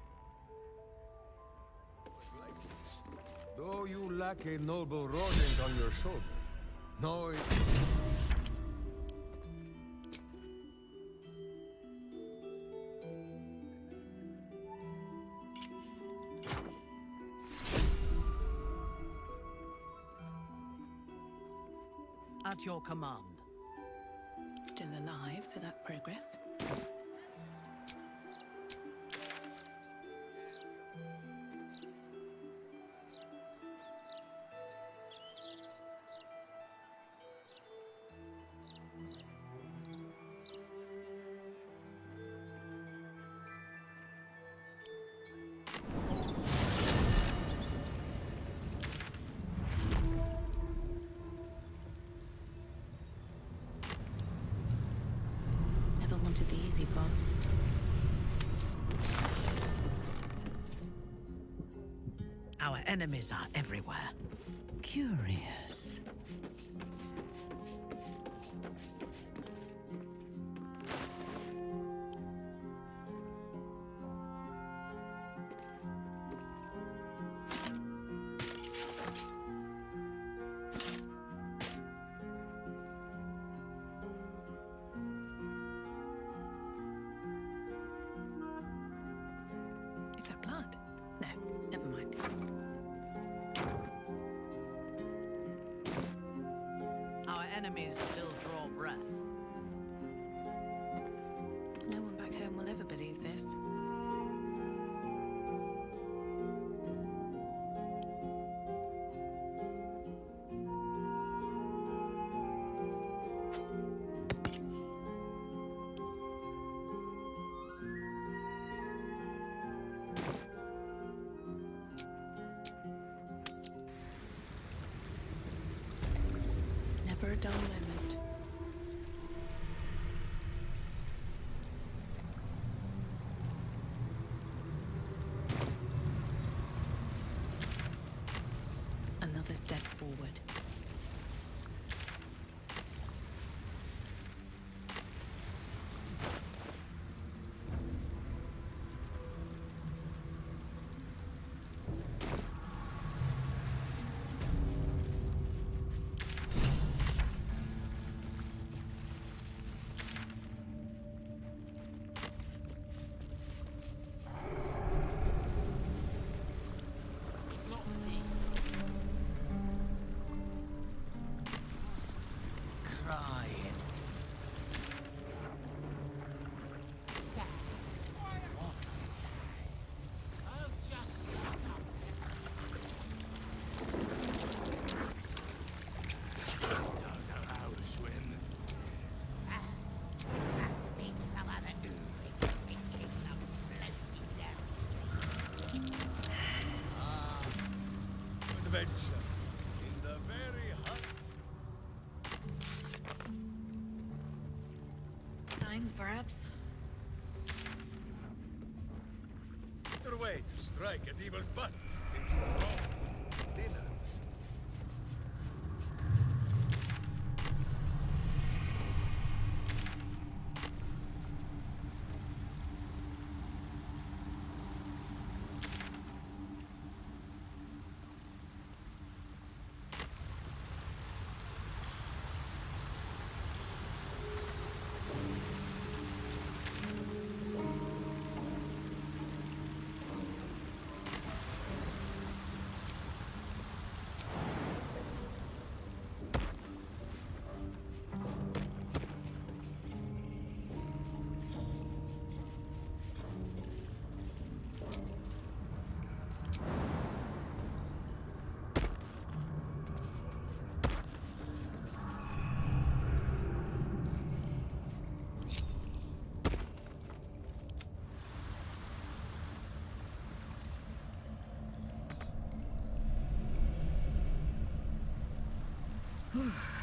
Though you lack a noble rodent on your shoulder, no... At your command. Still alive, so that's progress. Wanted the easy path. Our enemies are everywhere. Curious. Is that blood? No, never mind. Our enemies still draw breath. No one back home will ever believe this. Never a dull moment. Another step forward. Crying. Sad. What's sad? Oh, just shut up. Don't know how to swim. Must meet some other oozing, stinking lump floating downstream. Adventure. In the very heart. Kind, perhaps? Better way to strike at evil's butt than to draw its innards.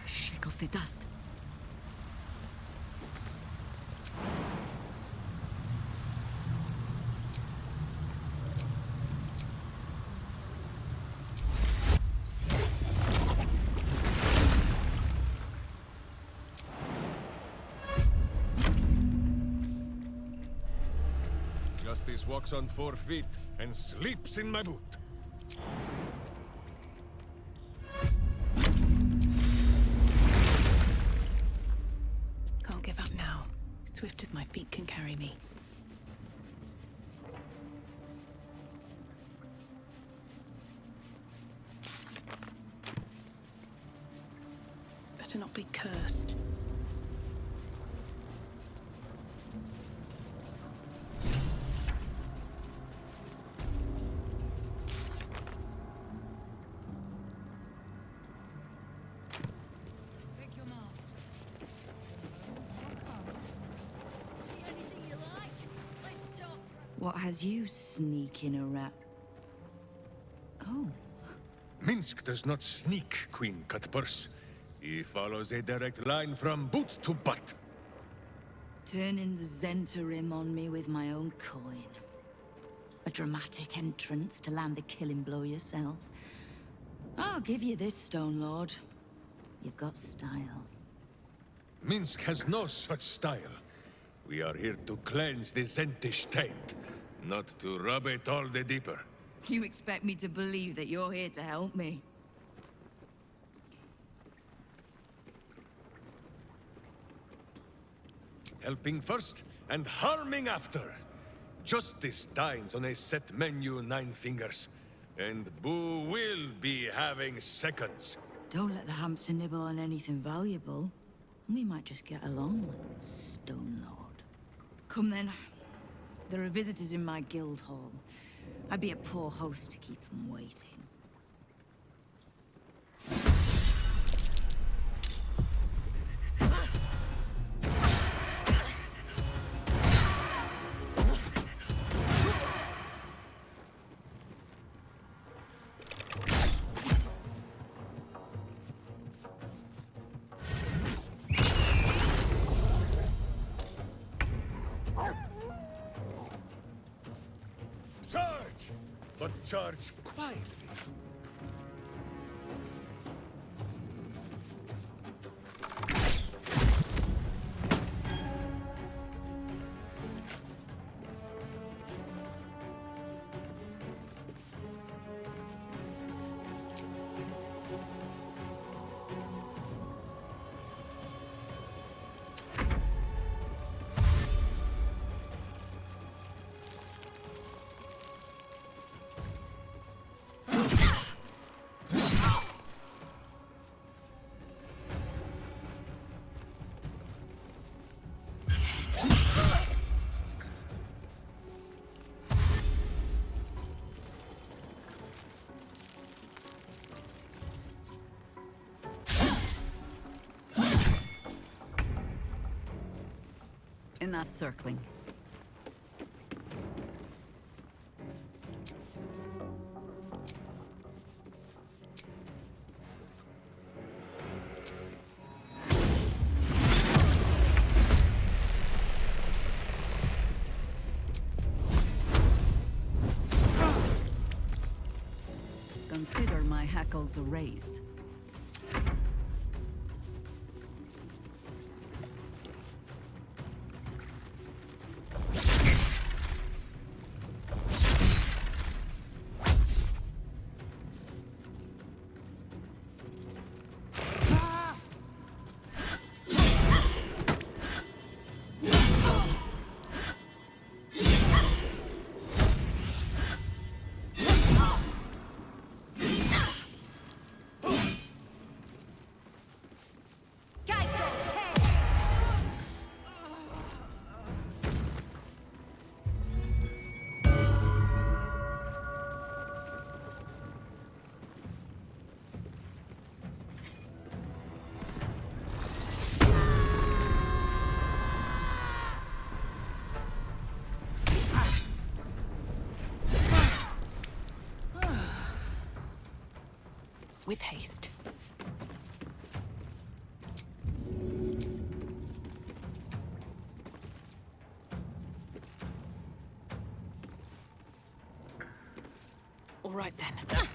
Shake off the dust. Justice walks on 4 feet and sleeps in my boot. Can't give up now. Swift as my feet can carry me. Better not be cursed. Pick your marks. See anything you like? Let's talk. What has you sneaking around? Oh. Minsk does not sneak, Queen Cutpurse. He follows a direct line from boot to butt. Turning the Zentarim on me with my own coin. A dramatic entrance to land the killing blow yourself. I'll give you this, Stone Lord. You've got style. Minsk has no such style. We are here to cleanse the Zentish taint, not to rub it all the deeper. You expect me to believe that you're here to help me? Helping first and harming after. Justice dines on a set menu, 9 fingers. And Boo will be having seconds. Don't let the hamster nibble on anything valuable. We might just get along, Stone Lord. Come then. There are visitors in my guild hall. I'd be a poor host to keep them waiting. but charge quietly. Enough circling. Consider my hackles raised. With haste. All right then.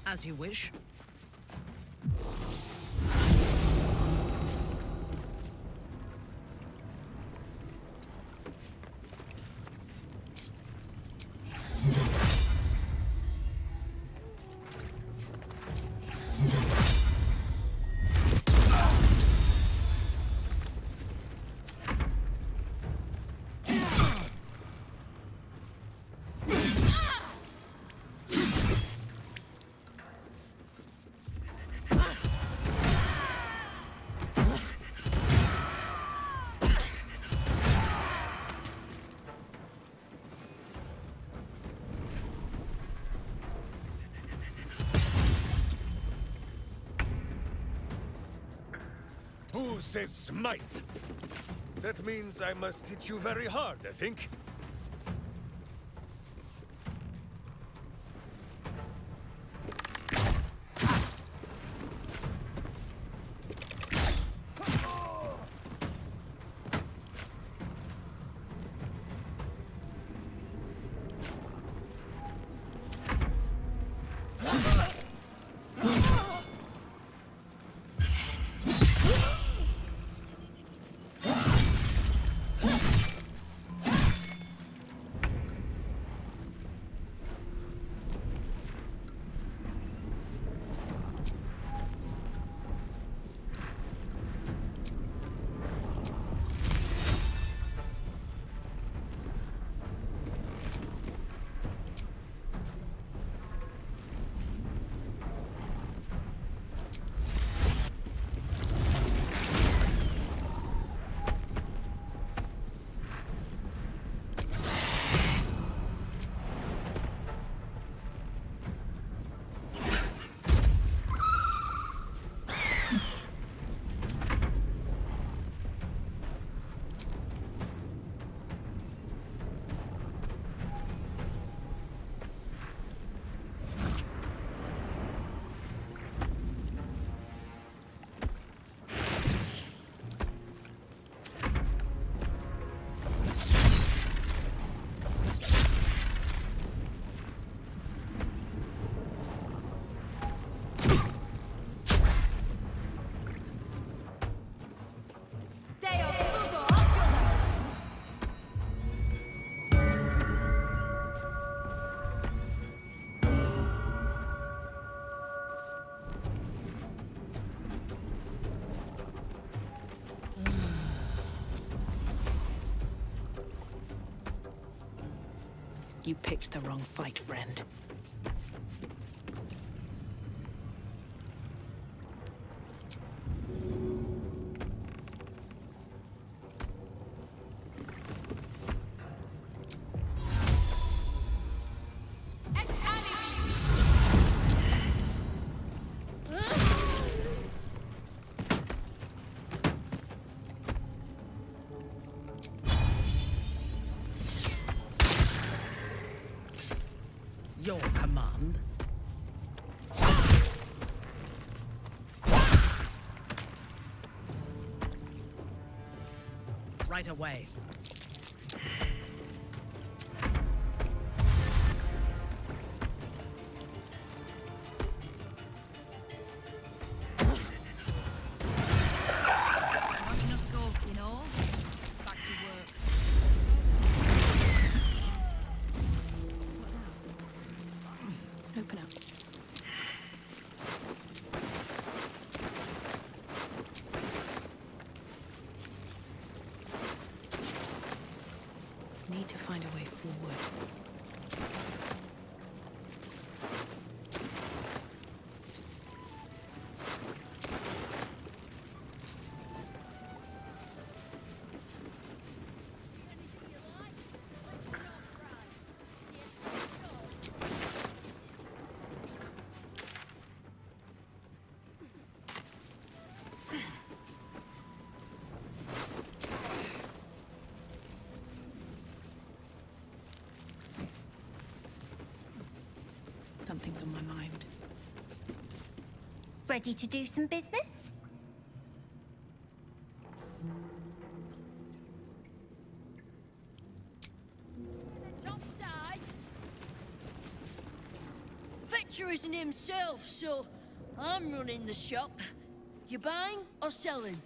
As you wish. Who says smite? That means I must hit you very hard, I think. You picked the wrong fight, friend. Your command. Right away. Not enough gold, you know? Back to work. Open up. Need to find a way forward. Something's on my mind. Ready to do some business? Topside. Victor isn't himself, so I'm running the shop. You buying or selling?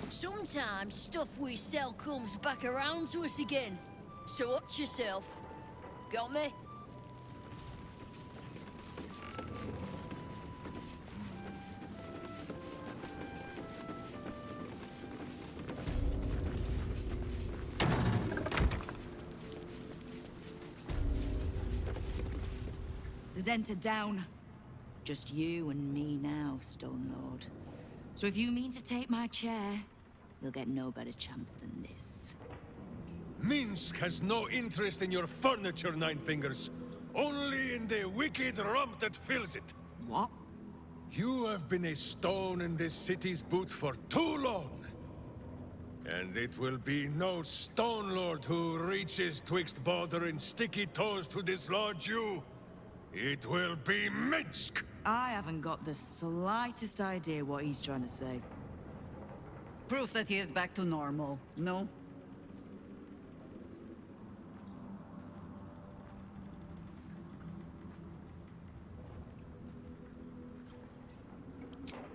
Sometimes stuff we sell comes back around to us again. So watch yourself. Got me? Zenta down. Just you and me now, Stone Lord. So if you mean to take my chair, you'll get no better chance than this. Minsk has no interest in your furniture, Nine Fingers. Only in the wicked rump that fills it. What? You have been a stone in this city's boot for too long. And it will be no Stone Lord who reaches twixt Baldur and sticky toes to dislodge you. It will be Minsk! I haven't got the slightest idea what he's trying to say. Proof that he is back to normal, no?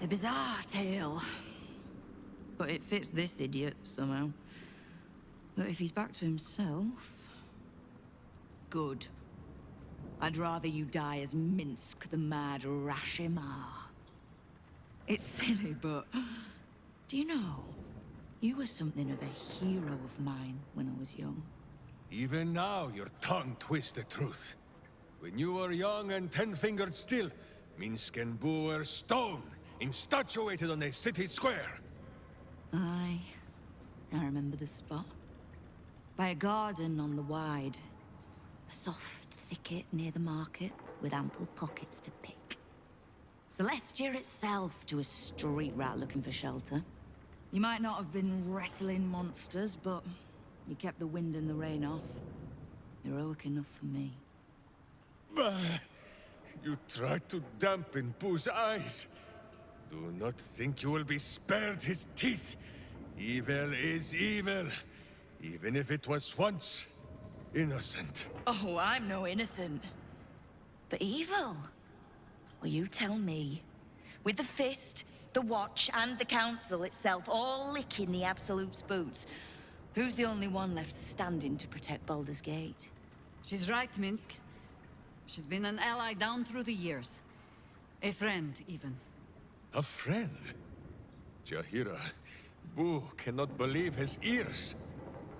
A bizarre tale. But it fits this idiot, somehow. But if he's back to himself... Good. I'd rather you die as Minsk the Mad Rashimar. It's silly, but do you know, you were something of a hero of mine when I was young. Even now, your tongue twists the truth. When you were young and 10-fingered still, Minsk and Boo were stone, instatuated on a city square. Aye, I remember the spot. By a garden on the Wide. A soft thicket near the market, with ample pockets to pick. Celestia itself to a street rat looking for shelter. You might not have been wrestling monsters, but you kept the wind and the rain off. Heroic enough for me. Bah! You tried to dampen Boo's eyes. Do not think you will be spared his teeth. Evil is evil, even if it was once innocent. Oh, I'm no innocent. But evil? Well, you tell me. With the Fist, the Watch, and the Council itself all licking the Absolute's boots, who's the only one left standing to protect Baldur's Gate? She's right, Minsk. She's been an ally down through the years. A friend, even. A friend? Jahira, Boo cannot believe his ears.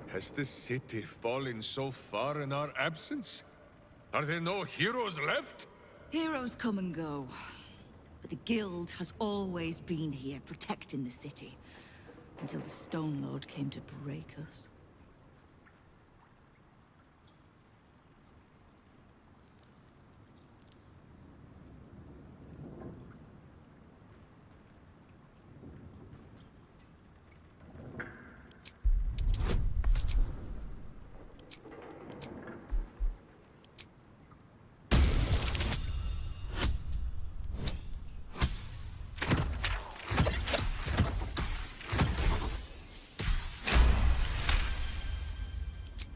Has the city fallen so far in our absence? Are there no heroes left? Heroes come and go. But the Guild has always been here, protecting the city. Until the Stone Lord came to break us.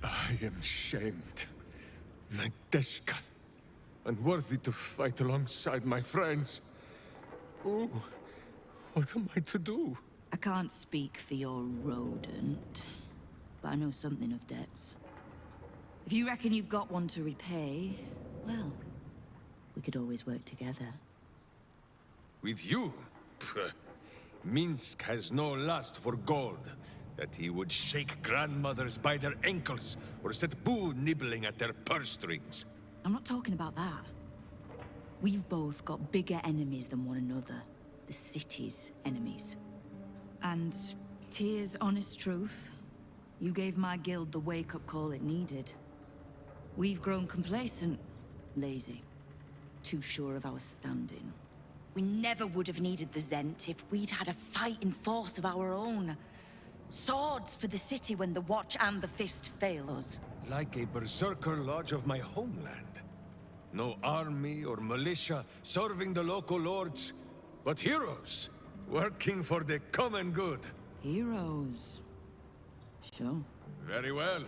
I am shamed. Nadeshka. Unworthy to fight alongside my friends. Boo, what am I to do? I can't speak for your rodent, but I know something of debts. If you reckon you've got one to repay, well, we could always work together. With you? Pfft. Minsk has no lust for gold. That he would shake grandmothers by their ankles, or set Boo nibbling at their purse strings. I'm not talking about that. We've both got bigger enemies than one another. The city's enemies. And Tyr's honest truth, you gave my guild the wake-up call it needed. We've grown complacent, lazy, too sure of our standing. We never would have needed the Zent if we'd had a fighting force of our own. Swords for the city when the Watch and the Fist fail us. Like a berserker lodge of my homeland. No army or militia serving the local lords, but heroes working for the common good. Heroes? Sure. Very well.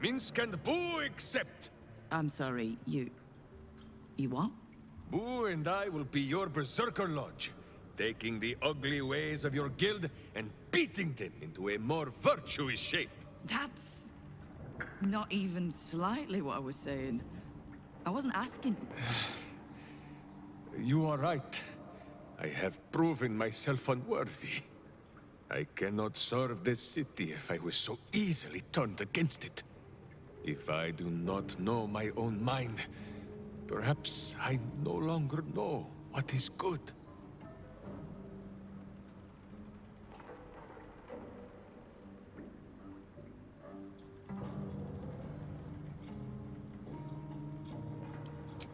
Minsk and Boo accept. I'm sorry, you what? Boo and I will be your berserker lodge, taking the ugly ways of your guild and beating them into a more virtuous shape. That's not even slightly what I was saying. I wasn't asking. You are right. I have proven myself unworthy. I cannot serve this city if I was so easily turned against it. If I do not know my own mind, perhaps I no longer know what is good.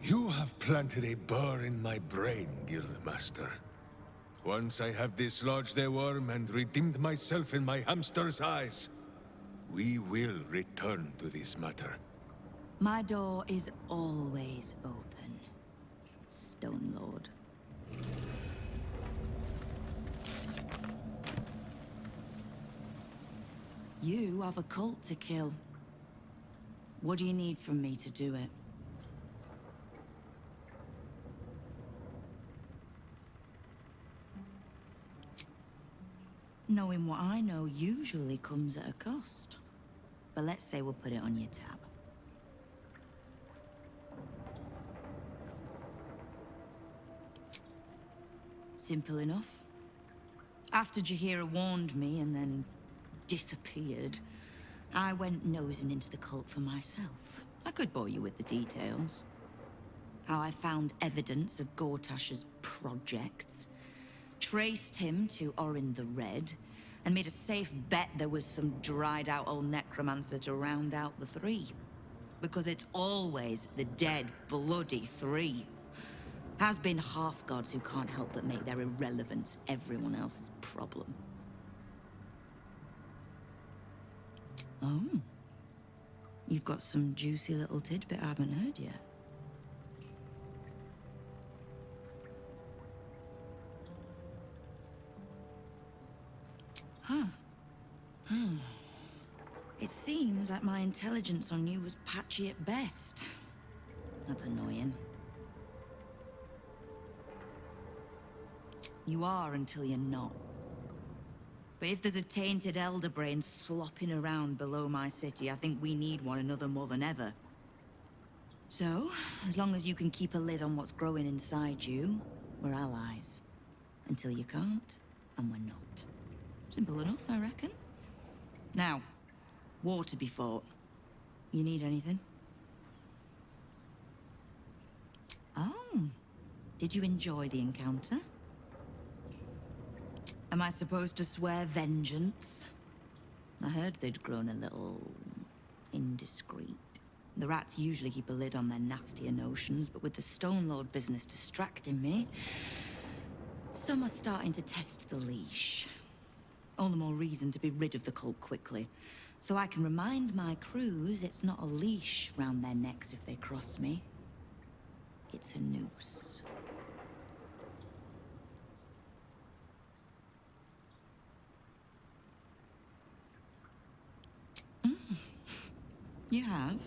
You have planted a burr in my brain, Guildmaster. Once I have dislodged the worm and redeemed myself in my hamster's eyes, we will return to this matter. My door is always open, Stone Lord. You have a cult to kill. What do you need from me to do it? Knowing what I know usually comes at a cost. But let's say we'll put it on your tab. Simple enough. After Jaheira warned me and then disappeared, I went nosing into the cult for myself. I could bore you with the details. How I found evidence of Gortash's projects, traced him to Orin the Red, and made a safe bet there was some dried-out old necromancer to round out the three. Because it's always the dead, bloody three. Has been half-gods who can't help but make their irrelevance everyone else's problem. Oh. You've got some juicy little tidbit I haven't heard yet. Huh. It seems like my intelligence on you was patchy at best. That's annoying. You are until you're not. But if there's a tainted elder brain slopping around below my city, I think we need one another more than ever. So, as long as you can keep a lid on what's growing inside you, we're allies. Until you can't, and we're not. Simple enough, I reckon. Now, war to be fought. You need anything? Oh, did you enjoy the encounter? Am I supposed to swear vengeance? I heard they'd grown a little indiscreet. The rats usually keep a lid on their nastier notions, but with the Stone Lord business distracting me, some are starting to test the leash. All the more reason to be rid of the cult quickly, so I can remind my crews it's not a leash round their necks if they cross me. It's a noose. You have.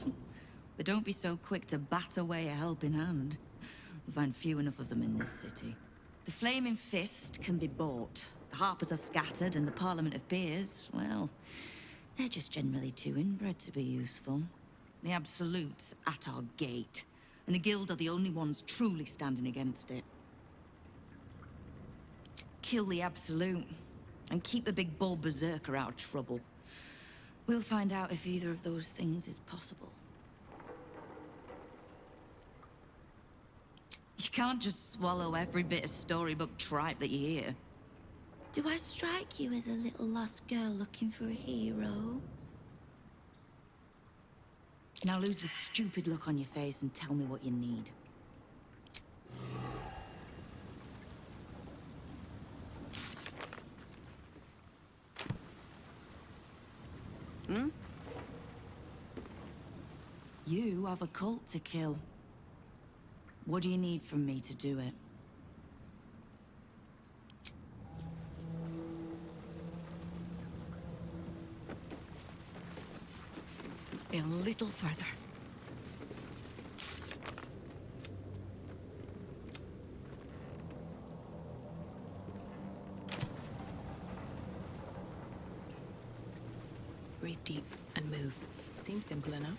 But don't be so quick to bat away a helping hand. You'll find few enough of them in this city. The Flaming Fist can be bought. The Harpers are scattered, and the Parliament of Peers, well, they're just generally too inbred to be useful. The Absolute's at our gate, and the Guild are the only ones truly standing against it. Kill the Absolute, and keep the big bull berserker out of trouble. We'll find out if either of those things is possible. You can't just swallow every bit of storybook tripe that you hear. Do I strike you as a little lost girl looking for a hero? Now lose the stupid look on your face and tell me what you need. You have a cult to kill. What do you need from me to do it? A little further. Breathe deep and move. Seems simple enough.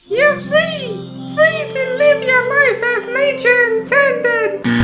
You're free! Free to live your life as nature intended!